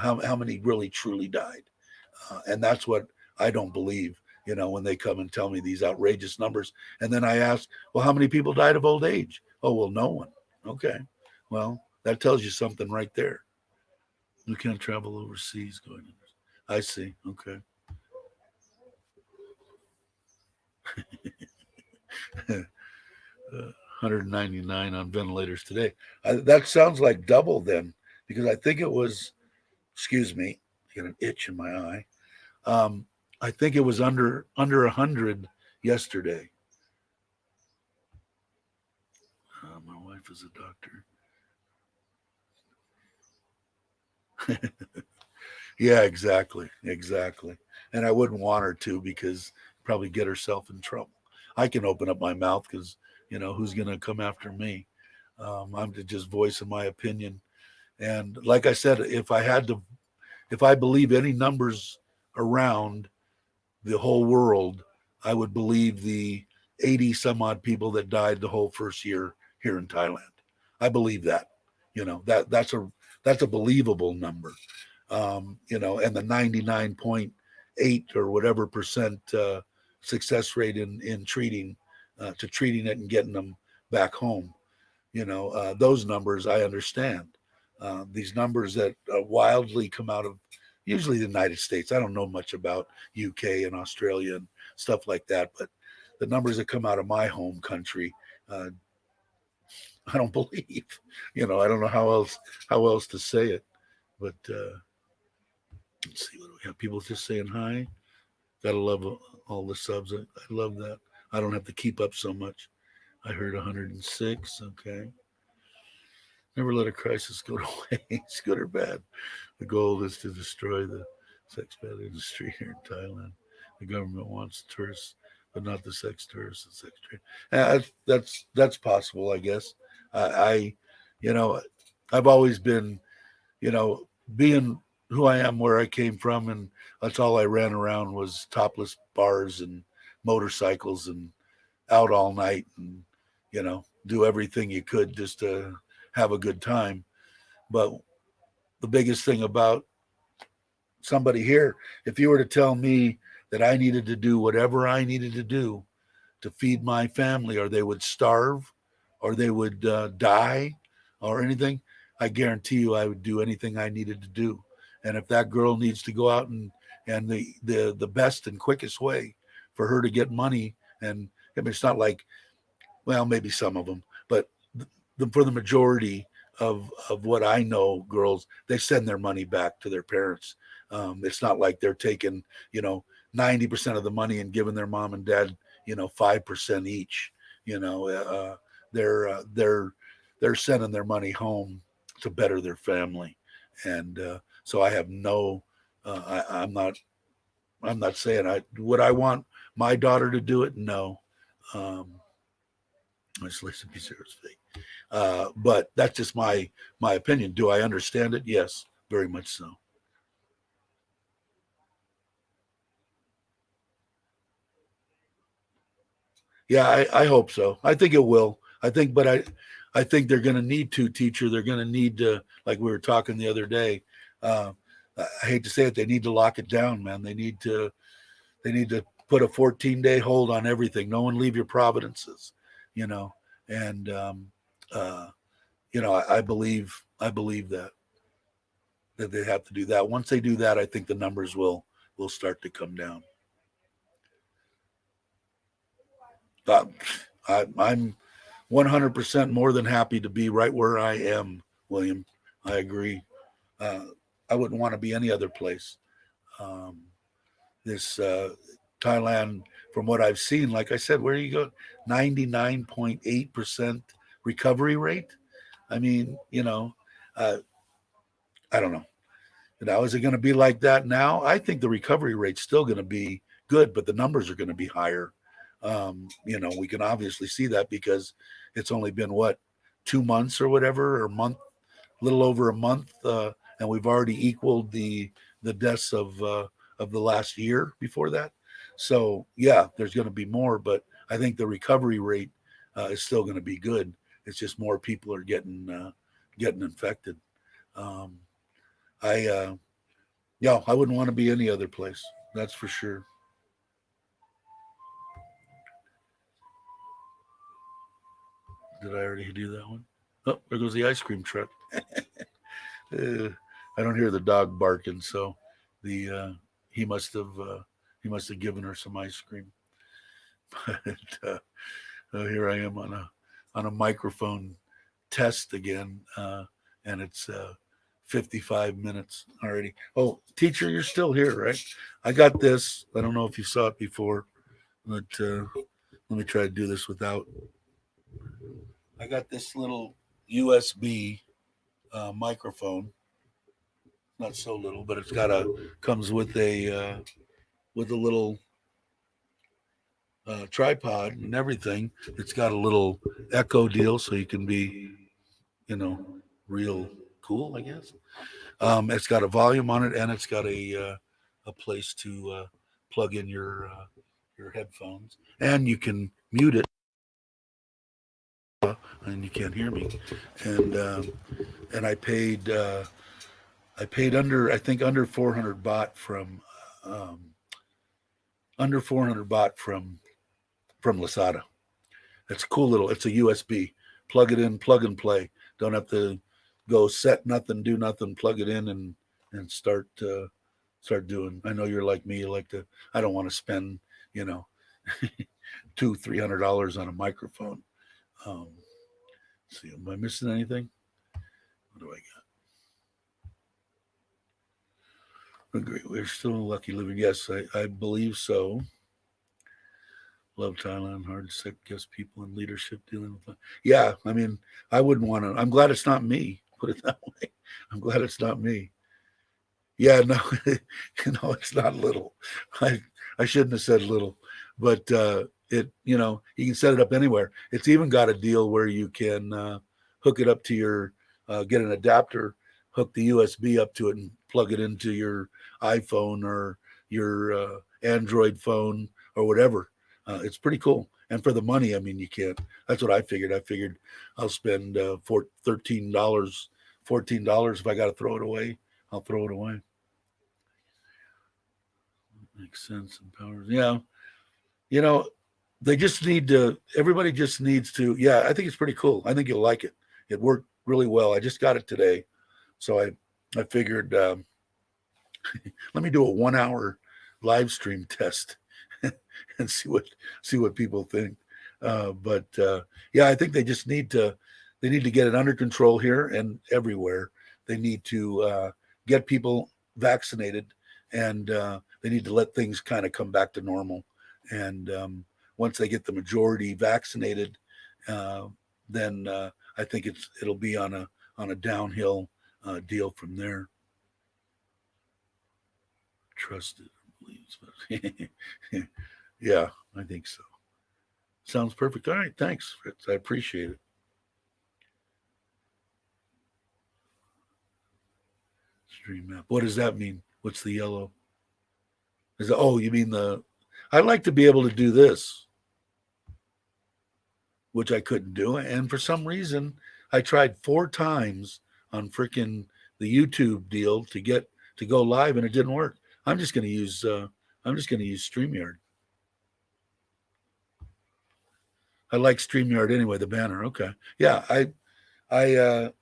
How many really truly died, and that's what I don't believe. When they come and tell me these outrageous numbers, and then I ask, well, how many people died of old age? Oh, well, no one. Okay, well, That tells you something right there. You can't travel overseas going in. I see. Okay. 199 on ventilators today. That sounds like double then, because I think it was, excuse me, I got an itch in my eye. Um, I think it was under 100 yesterday. My wife is a doctor. Yeah, exactly, exactly. And I wouldn't want her to because probably get herself in trouble. I can open up my mouth because who's going to come after me? I'm just voicing my opinion. And like I said, if I believe any numbers around the whole world, I would believe the 80 some odd people that died the whole first year here in Thailand. I believe that. That's a believable number. And the 99.8 or whatever percent success rate in treating it and getting them back home. Those numbers I understand. These numbers that wildly come out of usually the United States. I don't know much about UK and Australia and stuff like that, but the numbers that come out of my home country, uh, I don't believe. I don't know how else to say it. But let's see what we have. People just saying hi. Gotta love all the subs. I love that. I don't have to keep up so much. I heard 106. Okay. Never let a crisis go to waste, good or bad. The goal is to destroy the sex pet industry here in Thailand. The government wants tourists, but not the sex tourists and sex trade. That's possible, I guess. I you know, I've always been, being who I am, where I came from, and that's all I ran around was topless bars and motorcycles and out all night and do everything you could just to have a good time. But the biggest thing about somebody here, if you were to tell me that I needed to do whatever I needed to do to feed my family, or they would starve, or they would die, or anything, I guarantee you I would do anything I needed to do. And if that girl needs to go out and the best and quickest way for her to get money, and I mean, it's not like, well, maybe some of them, but for the majority of what I know, girls, they send their money back to their parents. It's not like they're taking 90% of the money and giving their mom and dad 5% each. You know, they're sending their money home to better their family, and so I have no. I'm not saying would I want my daughter to do it. No. It's Lisa Pizzer's fake. But that's just my opinion. Do I understand it? Yes, very much so. Yeah, I hope so. I think it will. I think they're going to need to, teacher. They're going to need to, like we were talking the other day. Uh, I hate to say it, they need to lock it down, man. They need to put a 14-day hold on everything. No one leave your providences, you know. And uh, I believe that they have to do that. Once they do that, I think the numbers will start to come down. Uh, I'm 100% more than happy to be right where I am, William. I agree. Uh, I wouldn't want to be any other place. Um, this Thailand, from what I've seen, like I said, where you go, 99.8% recovery rate. I mean, uh, I don't know. Is it going to be like that now? I think the recovery rate's still going to be good, but the numbers are going to be higher. We can obviously see that because it's only been what, 2 months or whatever, or a month, a little over a month, and we've already equaled the deaths of the last year before that. So yeah, there's going to be more, but I think the recovery rate is still going to be good. It's just more people are getting infected. Um, I Yeah, I wouldn't want to be any other place. That's for sure. Did I already do that one? Oh, there goes the ice cream truck. uh, I don't hear the dog barking, so the he must have he must have given her some ice cream. But here I am on a microphone test again, and it's 55 minutes already. Oh, teacher, you're still here, right? I got this. I don't know if you saw it before, but let me try to do this without. I got this little USB microphone. Not so little, but it's got a comes with a little tripod and everything. It's got a little echo deal, so you can be, you know, real cool, I guess. It's got a volume on it, and it's got a place to plug in your headphones, and you can mute it, and you can't hear me. And I paid under I think under 400 baht from um, under 400 baht from Lasada. It's a cool little. It's a USB. Plug it in, plug and play. Don't have to go set nothing, do nothing. Plug it in and start doing. I know you're like me. You like to. I don't want to spend you know $200-300 on a microphone. Um, let's see, am I missing anything? What do I got? Agree. We're still lucky living. Yes, I believe so. Love Thailand, hard to second guess people in leadership dealing with that. Yeah, I mean, I wouldn't want to. I'm glad it's not me. Put it that way. I'm glad it's not me. Yeah, no, it's not little. I shouldn't have said little, but you can set it up anywhere. It's even got a deal where you can hook it up to your get an adapter, hook the USB up to it, and plug it into your iPhone or your Android phone or whatever. It's pretty cool. And for the money, I mean, you can't. That's what I figured. I figured I'll spend for $13 if I got to throw it away. I'll throw it away. Makes sense. Empowers. Yeah. You know, they just need to, everybody just needs to, yeah, I think it's pretty cool. I think you'll like it. It worked really well. I just got it today. So I figured, let me do a 1 hour live stream test and see what people think. But yeah, I think they need to get it under control here and everywhere. They need to get people vaccinated, and they need to let things kind of come back to normal. And once they get the majority vaccinated, uh, then I think it'll be on a downhill deal from there. Trusted believes, yeah, I think so. Sounds perfect. All right, thanks, Fritz. I appreciate it. Stream map. What does that mean? What's the yellow? Is it, oh, you mean the? I'd like to be able to do this, which I couldn't do, and for some reason, I tried 4 times on freaking the YouTube deal to go live, and it didn't work. I'm just going to use Streamyard. I like Streamyard anyway. The banner, okay, yeah. I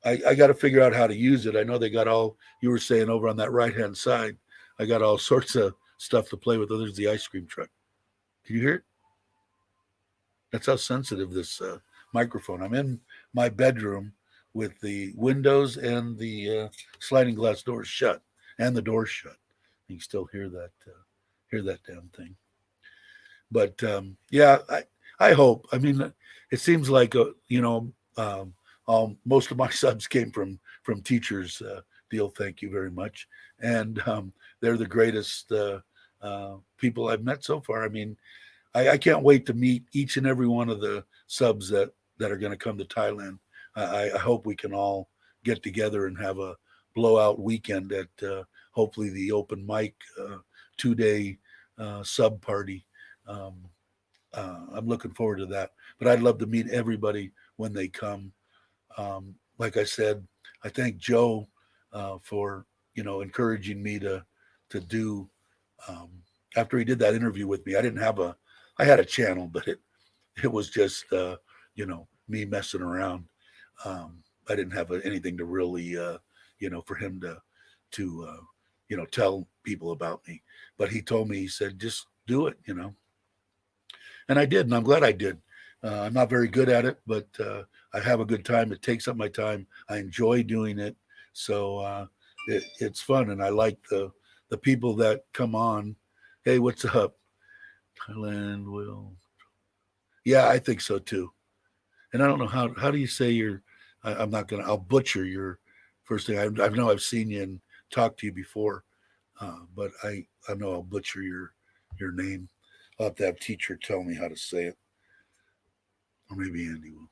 I got to figure out how to use it. I know they got all you were saying over on that right hand side. I got all sorts of stuff to play with. Oh, there's the ice cream truck. Can you hear it? That's how sensitive this microphone. I'm in my bedroom with the windows and the sliding glass doors shut and the doors shut. You can still hear that damn thing. But yeah, I hope. I mean, it seems like most of my subs came from teachers. Deal, thank you very much, and they're the greatest people I've met so far. I mean, I can't wait to meet each and every one of the subs that are going to come to Thailand. I hope we can all get together and have a blowout weekend at hopefully the open mic 2 day sub party. Um, I'm looking forward to that. But I'd love to meet everybody when they come. Like I said, I thank Joe for encouraging me to do. Um, After he did that interview with me, I had a channel, but it was just me messing around. I didn't have anything to really, for him to tell people about me. But he told me, he said, just do it. And I did, and I'm glad I did. I'm not very good at it, but I have a good time. It takes up my time. I enjoy doing it, so it's fun, and I like the people that come on. Hey, what's up, Thailand? Will, yeah, I think so too. And I don't know how do you say your. I'm not gonna. I'll butcher your first thing. I know I've seen you and talked to you before, but I know I'll butcher your name. I'll have to have teacher tell me how to say it, or maybe Andy will.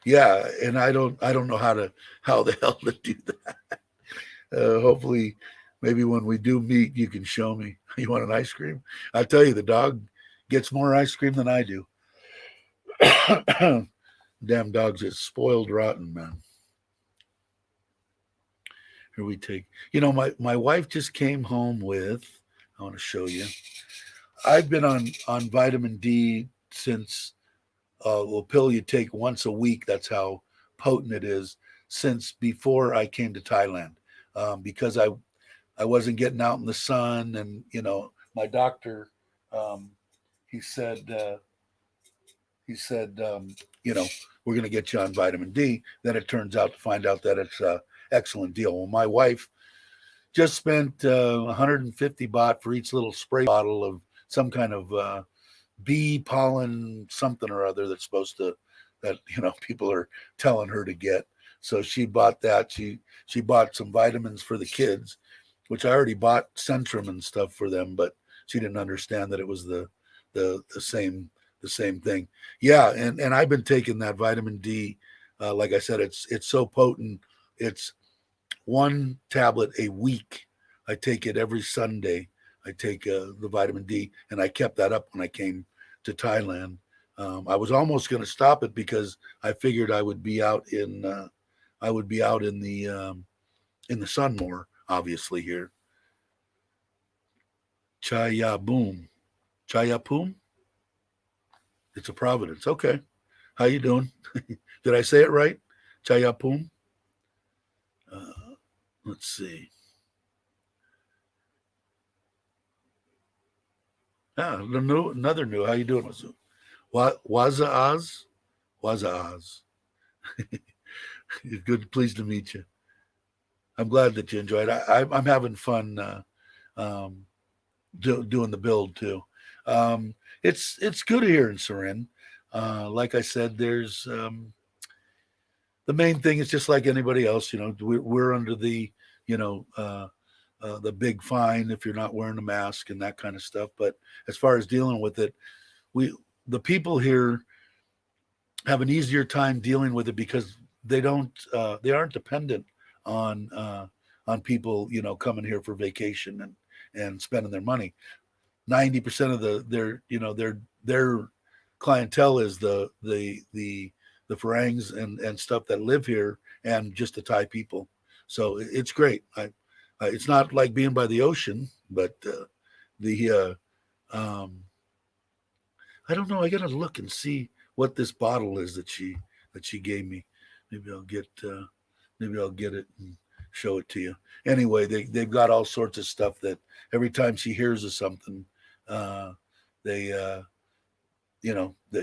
Yeah, and I don't know how the hell to do that. Hopefully, maybe when we do meet, you can show me. You want an ice cream? I tell you, the dog gets more ice cream than I do. Damn dogs is spoiled rotten, man. Here we take. My wife just came home with. I want to show you. I've been on vitamin D since a pill you take once a week. That's how potent it is since before I came to Thailand, because I wasn't getting out in the sun, and my doctor, um, he said he said you know we're going to get you on vitamin D. Then it turns out to find out that it's a excellent deal. Well, my wife just spent 150 baht for each little spray bottle of some kind of bee pollen something or other that's supposed to that people are telling her to get. So she bought that. She bought some vitamins for the kids, which I already bought Centrum and stuff for them, but she didn't understand that it was the same thing. Yeah, and I've been taking that vitamin D. Like I said, it's so potent. It's one tablet a week. I take it every Sunday. I take the vitamin D, and I kept that up when I came to Thailand. I was almost going to stop it because I figured I would be out in the sun more. Obviously here, Chaya Boom, Chaya Poom. It's a Providence. Okay, how you doing? Did I say it right? Chaya Poom. Uh, let's see. Another new. How you doing, Mazu? Waza Oz? Waza Oz. Good, pleased to meet you. I'm glad that you enjoyed. I'm having fun um, doing the build too. It's good here in Surin. Like I said, there's the main thing is just like anybody else. We're under you know uh, the big fine if you're not wearing a mask and that kind of stuff. But as far as dealing with it, we the people here have an easier time dealing with it because they aren't dependent on people coming here for vacation and spending their money. 90% of their clientele is the Farangs and stuff that live here and just the Thai people. So it's great. It's not like being by the ocean, but the I don't know. I gotta look and see what this bottle is that she gave me. Maybe I'll get maybe I'll get it and show it to you. Anyway, they've got all sorts of stuff that every time she hears of something, uh, they that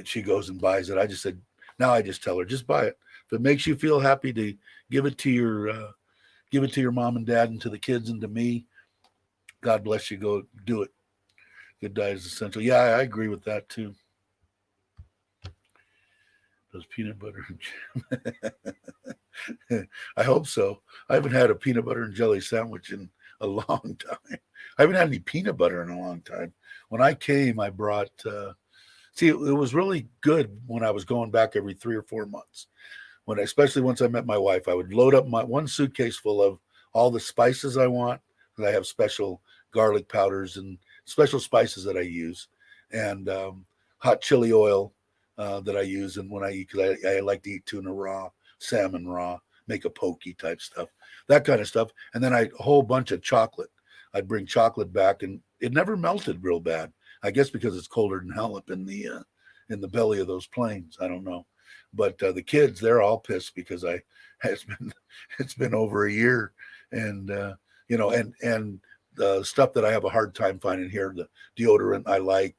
she goes and buys it. I just said now I just tell her just buy it. If it makes you feel happy to give it to your give it to your mom and dad and to the kids and to me, God bless you. Go do it. Good diet is essential. Yeah, I agree with that too. Those peanut butter and jam. I hope so. I haven't had a peanut butter and jelly sandwich in a long time. I haven't had any peanut butter in a long time. When I came, I brought. See, it was really good when I was going back every 3 or 4 months. Especially once I met my wife, I would load up my one suitcase full of all the spices I want. And I have special garlic powders and special spices that I use, and hot chili oil that I use. And when I eat, because I like to eat tuna raw, salmon raw, make a pokey type stuff, that kind of stuff. And then a whole bunch of chocolate. I'd bring chocolate back, and it never melted real bad. I guess because it's colder than hell up in the belly of those planes. I don't know, but the kids, they're all pissed because I it's been it's been over a year, and and the stuff that I have a hard time finding here, the deodorant I like,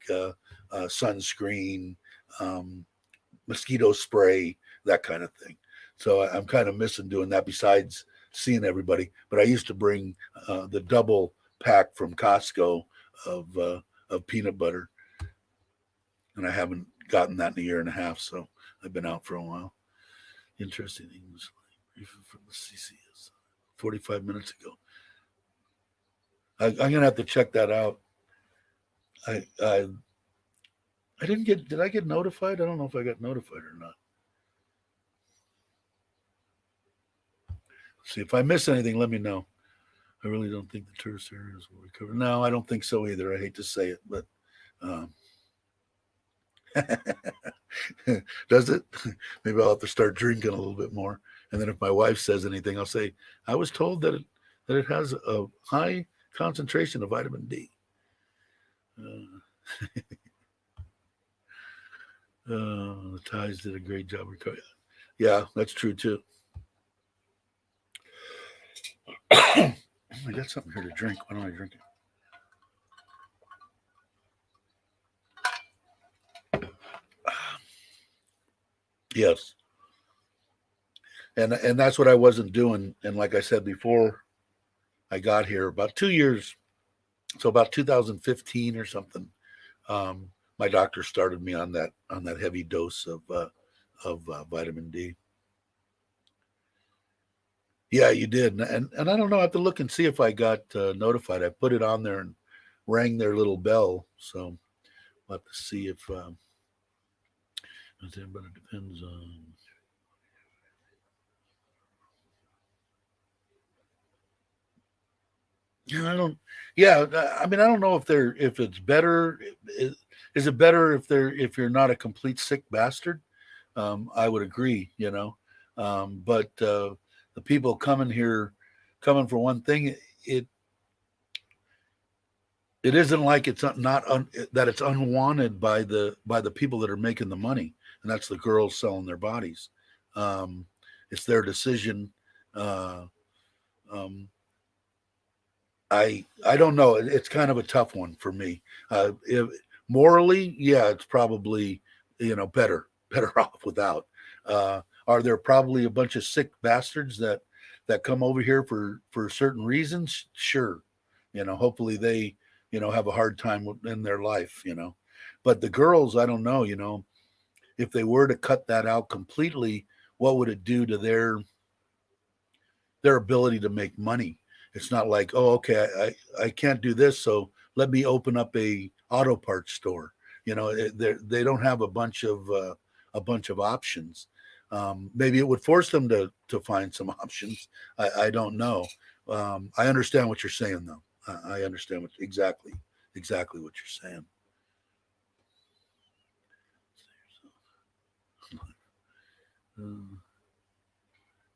sunscreen, um, mosquito spray, that kind of thing. So I'm kind of missing doing that besides seeing everybody. But I used to bring the double pack from Costco of peanut butter, and I haven't gotten that in a year and a half. So I've been out for a while. Interesting English from the CCS 45 minutes ago. I'm gonna have to check that out. I didn't get. Did I get notified? I don't know if I got notified or not. See if I miss anything. Let me know. I really don't think the tourist areas will recover. No, I don't think so either. I hate to say it, but does it? Maybe I'll have to start drinking a little bit more. And then if my wife says anything, I'll say, I was told that it has a high concentration of vitamin D. The Thais did a great job recovering. Yeah, that's true too. I got something here to drink. Why don't I drink it? Yes. And that's what I wasn't doing. And like I said before, I got here about 2 years, so about 2015 or something. My doctor started me on that heavy dose of vitamin D. Yeah, you did, and I don't know. I have to look and see if I got notified. I put it on there and rang their little bell, so we'll have to see if. But it depends on. Yeah, I don't. Yeah, I mean, I don't know if it's better. Is it better if you're not a complete sick bastard? I would agree, but the people coming here, coming for one thing, it it isn't like it's not that it's unwanted by the people that are making the money, and that's the girls selling their bodies. Um, it's their decision. Uh, um, I don't know. It's kind of a tough one for me. If, morally, yeah, it's probably better off without. Are there probably a bunch of sick bastards that come over here for certain reasons? Sure, hopefully they have a hard time in their life. But the girls, I don't know. If they were to cut that out completely, what would it do to their ability to make money? It's not like, oh, okay, I can't do this, so let me open up a auto parts store. They don't have a bunch of options. Maybe it would force them to find some options. I don't know. I understand what you're saying, though. I understand exactly what you're saying.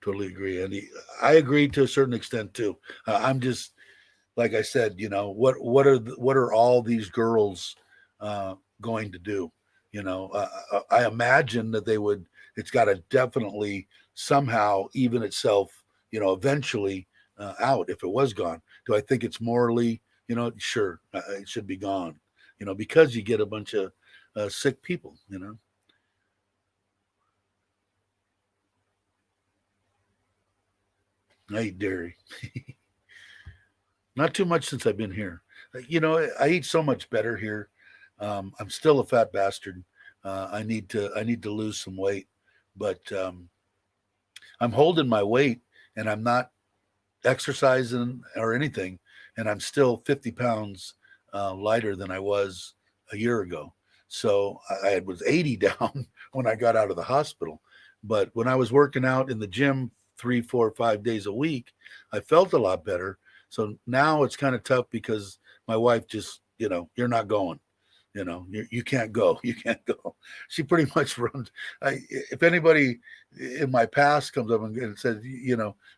Totally agree, Andy. I agree to a certain extent too. I'm just like I said. What are all these girls going to do? I imagine that they would. It's got to definitely somehow even itself. Eventually out if it was gone. Do I think it's morally? Sure, it should be gone. Because you get a bunch of sick people. I eat dairy. Not too much since I've been here. I eat so much better here. I'm still a fat bastard. I need to lose some weight, but I'm holding my weight and I'm not exercising or anything, and I'm still 50 pounds lighter than I was a year ago. So I was 80 down when I got out of the hospital. But when I was working out in the gym 3, 4, 5 days a week, I felt a lot better. So now it's kind of tough because my wife just, you're not going. You can't go. You can't go. She pretty much runs. If anybody in my past comes up and says,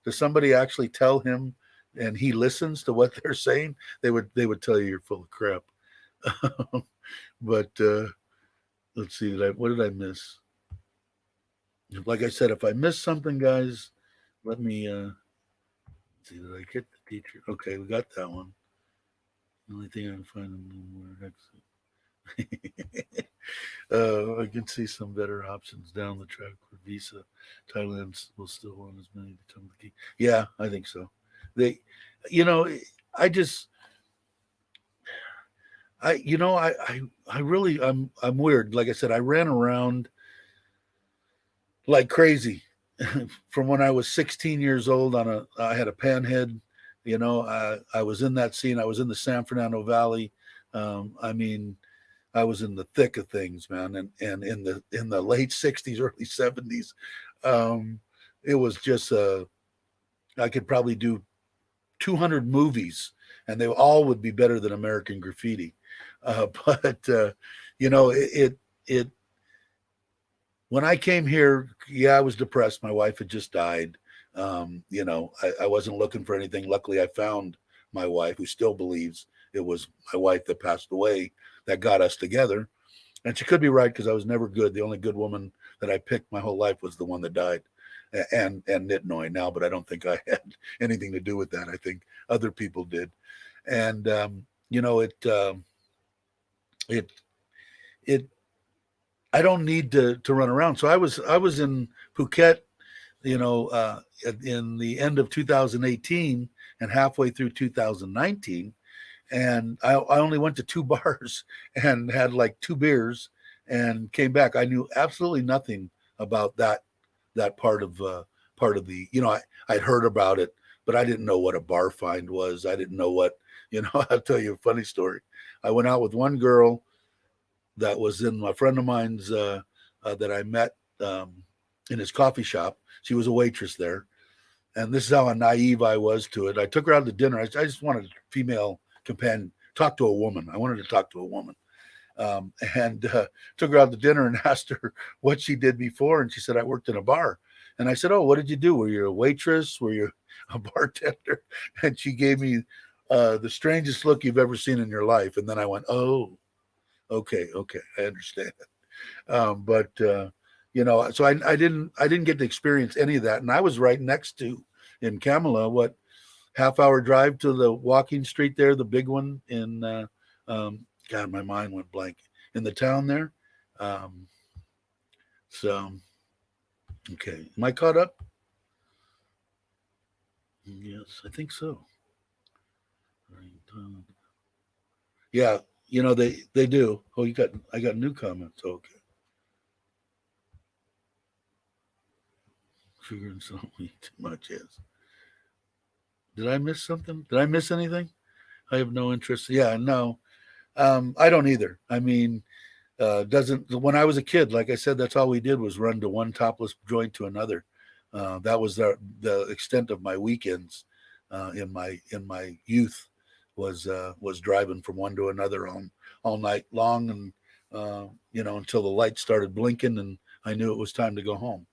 does somebody actually tell him, and he listens to what they're saying, they would tell you you're full of crap. But let's see, what did I miss? Like I said, if I missed something, guys, let me see. Did I get the teacher? Okay, we got that one. The only thing I can find in the word exit. I can see some better options down the track for Visa. Thailand will still want as many to become the key. Yeah, I think so. They, you know, I just, I really, I'm weird. Like I said, I ran around like crazy from when I was 16 years old. I had a panhead. I was in that scene. I was in the San Fernando Valley. I mean, I was in the thick of things, man, and in the late '60s, early '70s, um, it was just I could probably do 200 movies, and they all would be better than American Graffiti. But it when I came here, yeah, I was depressed. My wife had just died. I wasn't looking for anything. Luckily, I found my wife, who still believes it was my wife that passed away that got us together. And she could be right because I was never good. The only good woman that I picked my whole life was the one that died, and Nitnoy now. But I don't think I had anything to do with that. I think other people did, and it it I don't need to run around. So I was in Phuket, in the end of 2018 and halfway through 2019, and I only went to two bars and had like two beers and came back. I knew absolutely nothing about that part of the. I'd heard about it, but I didn't know what a bar find was. I didn't know what. I'll tell you a funny story. I went out with one girl that was in a friend of mine's that I met in his coffee shop. She was a waitress there, and this is how naive I was to it. I took her out to dinner. I just wanted a female companion, talk to a woman. I wanted to talk to a woman, and took her out to dinner and asked her what she did before, and she said I worked in a bar. And I said, "Oh, what did you do? Were you a waitress? Were you a bartender?" And she gave me the strangest look you've ever seen in your life. And then I went, "Oh, okay, I understand." But so I didn't get to experience any of that, and I was right next to in Kamala, what half-hour drive to the walking street there, the big one in God, my mind went blank in the town there. Um, so okay, am I caught up? Yes, I think so. Yeah, they do. Oh, I got new comments. Okay. Sugar and salt we eat too much, yes. Did I miss something? Did I miss anything? I have no interest. Yeah, no. I don't either. I mean, doesn't when I was a kid, like I said, that's all we did was run to one topless joint to another. That was the extent of my weekends in my youth was driving from one to another all night long, and until the lights started blinking and I knew it was time to go home.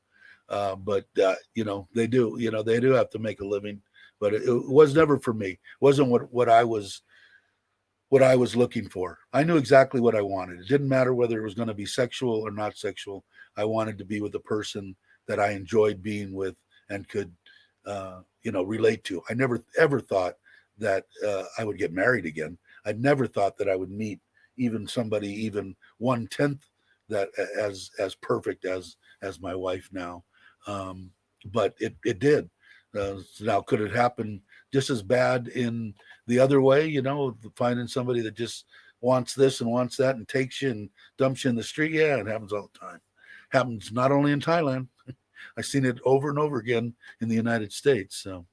But they do have to make a living, but it was never for me. It wasn't what I was looking for. I knew exactly what I wanted. It didn't matter whether it was going to be sexual or not sexual. I wanted to be with a person that I enjoyed being with and could, relate to. I never ever thought that I would get married again. I never thought that I would meet even somebody even 1/10 that as perfect as my wife now. But it did. Now, could it happen just as bad in the other way? Finding somebody that just wants this and wants that and takes you and dumps you in the street. Yeah, it happens all the time. Happens not only in Thailand. I've seen it over and over again in the United States. So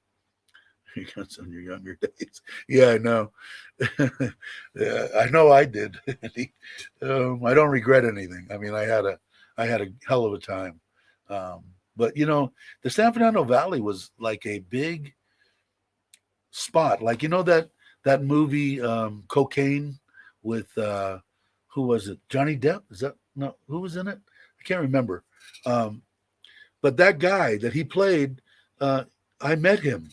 you got some in your younger days. Yeah, I know. Yeah, I know I did. I don't regret anything. I mean, I had a hell of a time. Um, but the San Fernando Valley was like a big spot. Like that movie Cocaine with who was it? Johnny Depp? Is that no? Who was in it? I can't remember. Um, but that guy that he played, I met him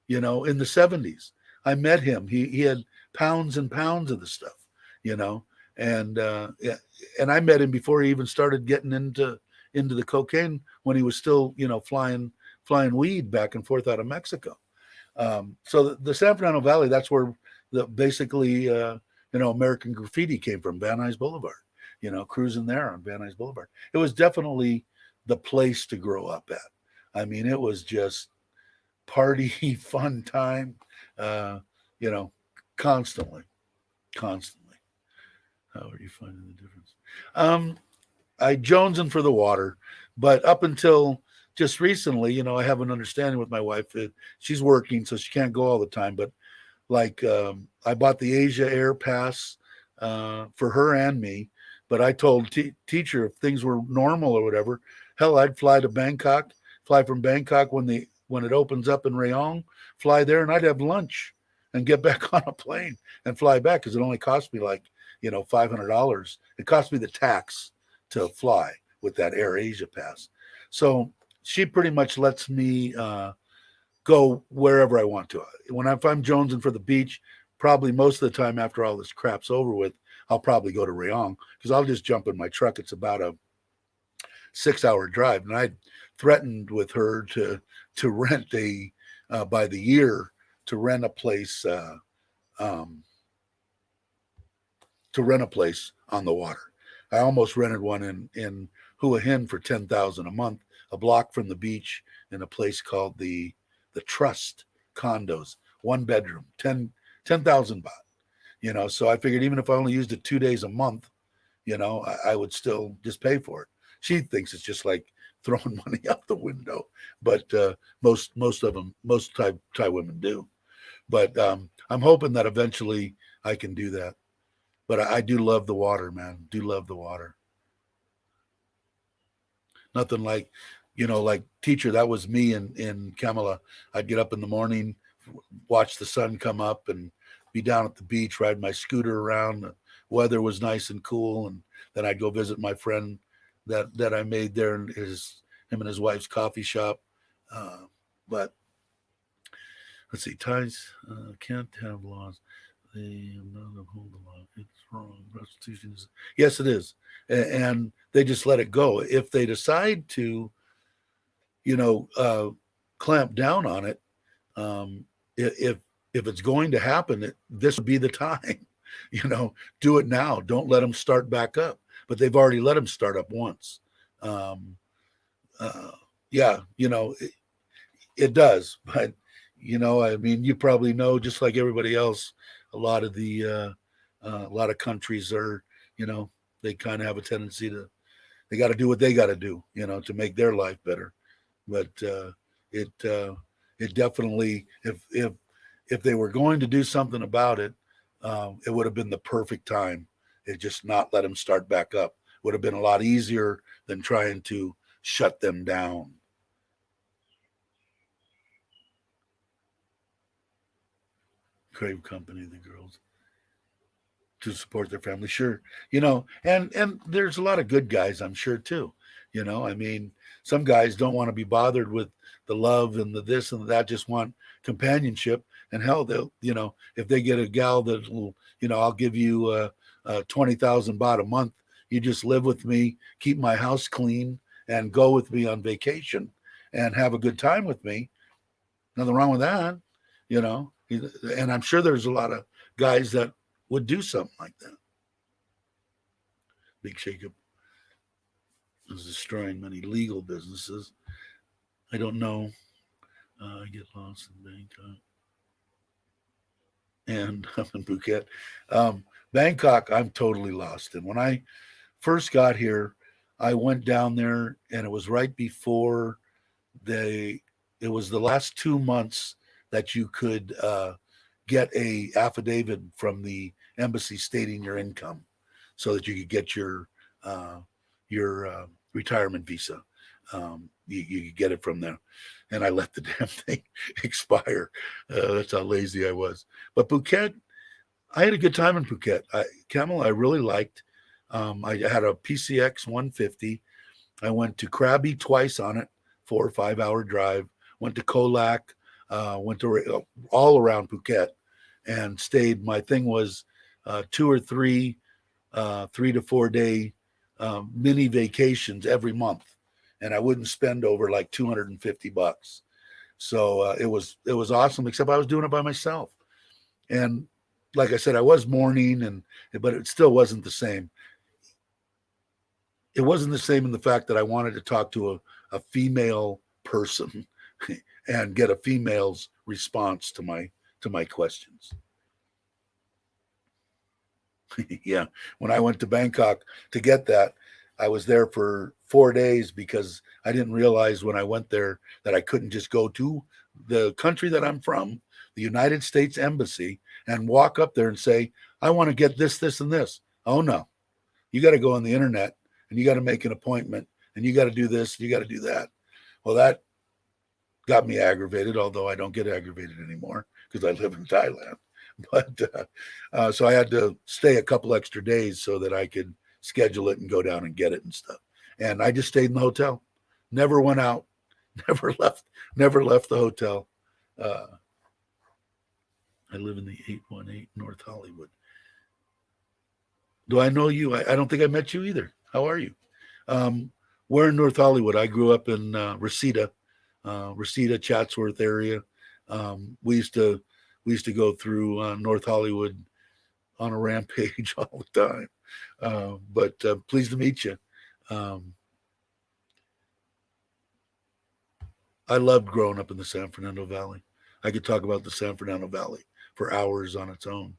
in the 70s. I met him. He had pounds and pounds of the stuff, you know, and yeah, and I met him before he even started getting into the cocaine when he was still, flying weed back and forth out of Mexico. So the San Fernando Valley, that's where the basically American Graffiti came from, Van Nuys Boulevard. Cruising there on Van Nuys Boulevard. It was definitely the place to grow up at. I mean, it was just party, fun time, uh, you know, constantly, constantly. How are you finding the difference? Um, I jonesing for the water, but up until just recently, I have an understanding with my wife that she's working, so she can't go all the time. But like, I bought the Asia Air Pass for her and me, but I told teacher if things were normal or whatever, hell, I'd fly to Bangkok, fly from Bangkok when it opens up in Rayong, fly there, and I'd have lunch and get back on a plane and fly back because it only cost me like $500. It cost me the tax to fly with that Air Asia pass. So she pretty much lets me go wherever I want to. If I'm jonesing for the beach, probably most of the time after all this crap's over with, I'll probably go to Rayong because I'll just jump in my truck. It's about a 6-hour drive, and I threatened with her to rent by the year to rent a place um, on the water. I almost rented one in Hua Hin for 10,000 a month, a block from the beach, in a place called the Trust condos, 1 bedroom, 10,000 baht. So I figured even if I only used it 2 days a month, I would still just pay for it. She thinks it's just like throwing money out the window, but most Thai women do. But I'm hoping that eventually I can do that. But I do love the water, man. Do love the water. Nothing like teacher. That was me in Kamala. I'd get up in the morning, watch the sun come up, and be down at the beach, ride my scooter around. The weather was nice and cool, and then I'd go visit my friend that I made there, and him and his wife's coffee shop. But let's see, Thais can't have laws. They not uphold the law. It's wrong. Prostitution is, yes, it is, and they just let it go. If they decide to, you know, uh, clamp down on it, if it's going to happen, this would be the time. Do it now. Don't let them start back up. But they've already let them start up once. Um, uh, yeah, it does. But I mean, you probably know, just like everybody else, a lot of a lot of countries are, they kind of have a tendency to, they got to do what they got to do, to make their life better. But it it definitely, if they were going to do something about it, it would have been the perfect time. It just not let them start back up would have been a lot easier than trying to shut them down. Crave Company, the girls, to support their family, sure, and there's a lot of good guys, I'm sure too. I mean, some guys don't want to be bothered with the love and the this and that, just want companionship. And hell, they'll, if they get a gal that will, I'll give you 20,000 baht a month, you just live with me, keep my house clean, and go with me on vacation and have a good time with me. Nothing wrong with that, you know. And I'm sure there's a lot of guys that would do something like that. Big shakeup is destroying many legal businesses. I don't know. I get lost in Bangkok and I'm in Phuket. Bangkok, I'm totally lost. And when I first got here, I went down there, and it was right before they. It was the last 2 months that you could get a affidavit from the embassy stating your income, so that you could get your retirement visa. You could get it from there, and I let the damn thing expire. That's how lazy I was. But Phuket, I had a good time in Phuket. Camel, I really liked. I had a PCX 150. I went to Krabi twice on it, 4 or 5 hour drive. Went to Koh Lak. Went to all around Phuket and stayed. My thing was 2 or 3, 3 to 4 day mini vacations every month, and I wouldn't spend over like $250. So it was awesome. Except I was doing it by myself, and like I said, I was mourning, but it still wasn't the same. It wasn't the same in the fact that I wanted to talk to a female person and get a female's response to my questions. Yeah, when I went to Bangkok to get that, I was there for 4 days because I didn't realize when I went there that I couldn't just go to the country that I'm from, the United States Embassy, and walk up there and say, I want to get this, this, and this. Oh no, you got to go on the internet and you got to make an appointment and you got to do this, you got to do that. Well, that got me aggravated, although I don't get aggravated anymore because I live in Thailand. But so I had to stay a couple extra days so that I could schedule it and go down and get it and stuff. And I just stayed in the hotel, never went out, never left the hotel. Uh, I live in the 818 North Hollywood. Do I know you? I don't think I met you either. How are you? We're in North Hollywood. I grew up in Reseda, Chatsworth area. We used to go through North Hollywood on a rampage all the time. But pleased to meet you. I loved growing up in the San Fernando Valley. I could talk about the San Fernando Valley for hours on its own.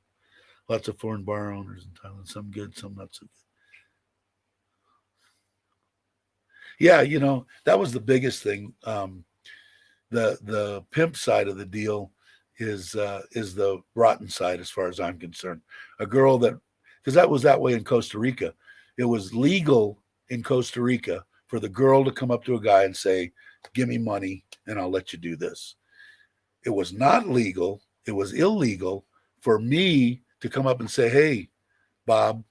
Lots of foreign bar owners in Thailand, some good, some not so good. Yeah, that was the biggest thing. The pimp side of the deal is the rotten side as far as I'm concerned. A girl that, because that was that way in Costa Rica. It was legal in Costa Rica for the girl to come up to a guy and say, give me money and I'll let you do this. It was not legal. It was illegal for me to come up and say, hey, Bob,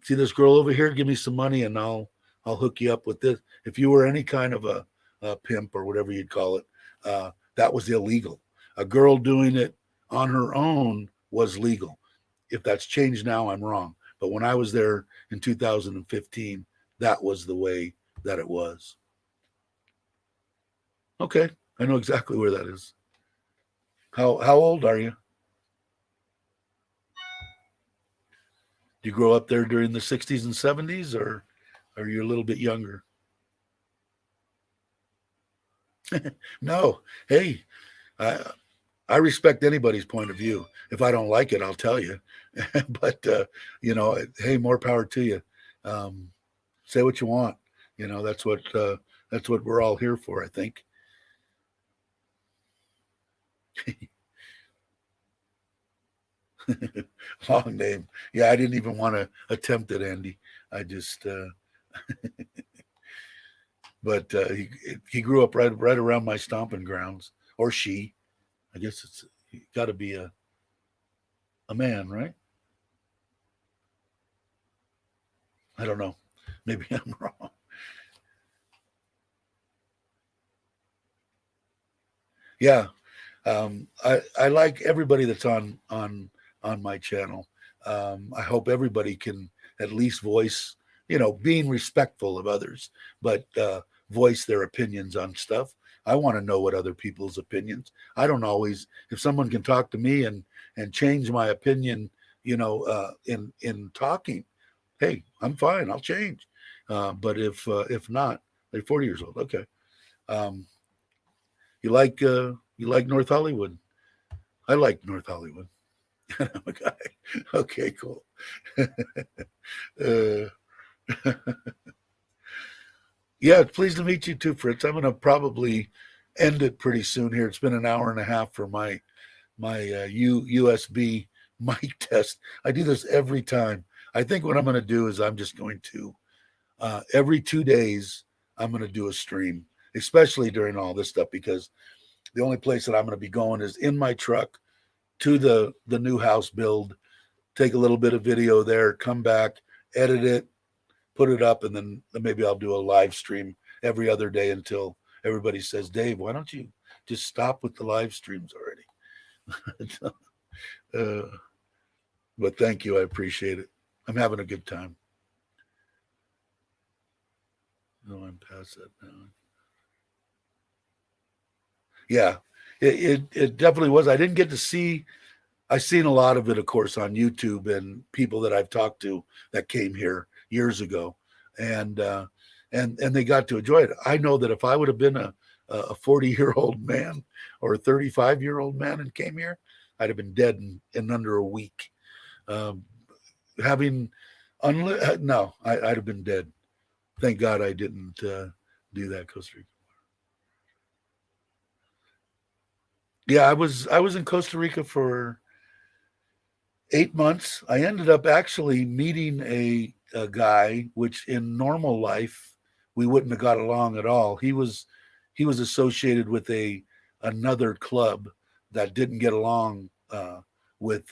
see this girl over here? Give me some money and I'll hook you up with this. If you were any kind of a pimp or whatever you'd call it, that was illegal. A girl doing it on her own was legal. If that's changed now, I'm wrong. But when I was there in 2015, that was the way that it was. Okay, I know exactly where that is. How old are you? Do you grow up there during the 60s and 70s, or are you a little bit younger? No. Hey, I respect anybody's point of view. If I don't like it, I'll tell you. But hey, more power to you. Say what you want. That's what we're all here for, I think. Long name. Yeah, I didn't even want to attempt it, Andy. I just, but he grew up right around my stomping grounds, or she. I guess it's got to be a man, right? I don't know. Maybe I'm wrong. Yeah, I like everybody that's on my channel. I hope everybody can at least voice, being respectful of others, but voice their opinions on stuff. I want to know what other people's opinions. I don't always. If someone can talk to me and change my opinion, in talking, hey, I'm fine. I'll change. But if not, they're 40 years old. Okay. Um, you like North Hollywood? I like North Hollywood. I'm a guy. Okay, cool. uh, yeah, pleased to meet you too, Fritz. I'm going to probably end it pretty soon here. It's been an hour and a half for my USB mic test. I do this every time. I think what I'm going to do is I'm just going to every 2 days I'm going to do a stream, especially during all this stuff, because the only place that I'm going to be going is in my truck to the new house build, take a little bit of video there, come back, edit it, put it up, and then maybe I'll do a live stream every other day until everybody says, Dave, why don't you just stop with the live streams already. uh, but thank you. I appreciate it. I'm having a good time. No, I'm past that now. Yeah, it definitely was. I didn't get to see. I've seen a lot of it, of course, on YouTube and people that I've talked to that came here years ago, and and they got to enjoy it. I know that if I would have been a 40-year-old man or a 35-year-old man and came here, I'd have been dead in under a week. Um, having no, I'd have been dead. Thank God I didn't do that, Costa Rica. Yeah, I was in Costa Rica for 8 months. I ended up actually meeting a guy, which in normal life we wouldn't have got along at all. He was associated with another club that didn't get along with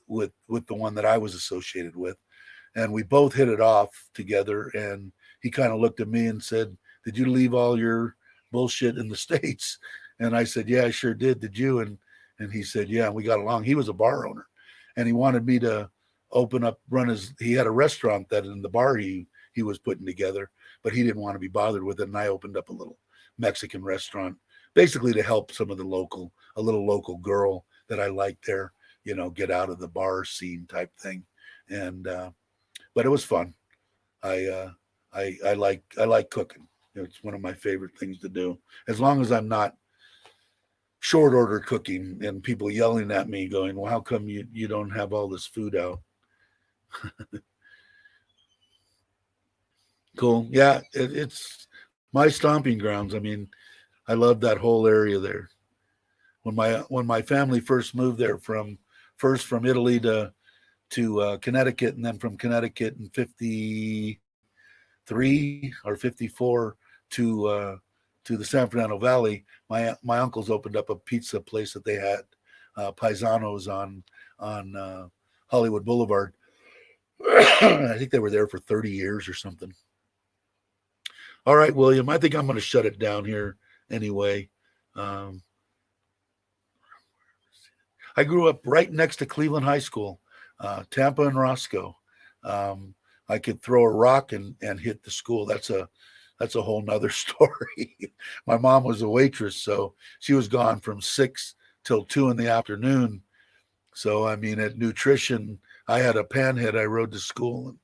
with the one that I was associated with, and we both hit it off together. And he kind of looked at me and said, "Did you leave all your bullshit in the States?" And I said, "Yeah, I sure did. Did you?" And he said, "Yeah." And we got along. He was a bar owner, and he wanted me to run his. He had a restaurant that in the bar he was putting together, but he didn't want to be bothered with it. And I opened up a little Mexican restaurant, basically to help some of a little local girl that I liked there, get out of the bar scene type thing. And but it was fun. I like cooking. It's one of my favorite things to do. As long as I'm not short order cooking and people yelling at me, going, "Well, how come you don't have all this food out?" Cool. Yeah, it's my stomping grounds. I mean, I love that whole area there. When my family first moved there from Italy to Connecticut, and then from Connecticut in '53 or '54 to the San Fernando Valley, my uncles opened up a pizza place that they had, Paisanos on Hollywood Boulevard. I think they were there for 30 years or something. All right, William, I think I'm going to shut it down here anyway. Um, I grew up right next to Cleveland High School, Tampa and Roscoe. Um, I could throw a rock and hit the school. That's a whole nother story. My mom was a waitress, so she was gone from 6 till 2 in the afternoon. So I mean, at nutrition, I had a panhead I rode to school,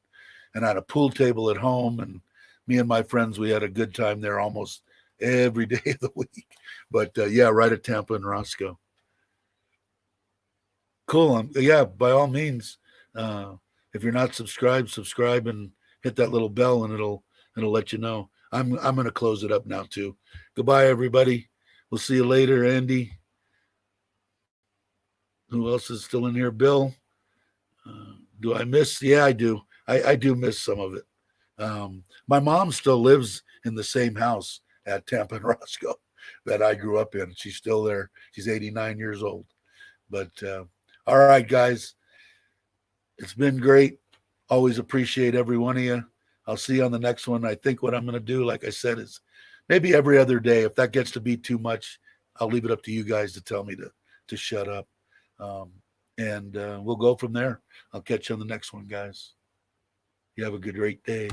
and I had a pool table at home, and me and my friends, we had a good time there almost every day of the week. But yeah, right at Tampa and Roscoe. Cool. Yeah, by all means, uh, if you're not subscribed, subscribe and hit that little bell, and it'll let you know. I'm going to close it up now too. Goodbye, everybody. We'll see you later, Andy. Who else is still in here? Bill. Do I miss? Yeah, I do. I do miss some of it. My mom still lives in the same house at Tampa and Roscoe that I grew up in. She's still there. She's 89 years old. But all right, guys, it's been great. Always appreciate every one of you. I'll see you on the next one. I think what I'm going to do, like I said, is maybe every other day. If that gets to be too much, I'll leave it up to you guys to tell me to shut up. Um, and we'll go from there. I'll catch you on the next one, guys. You have a good, great day.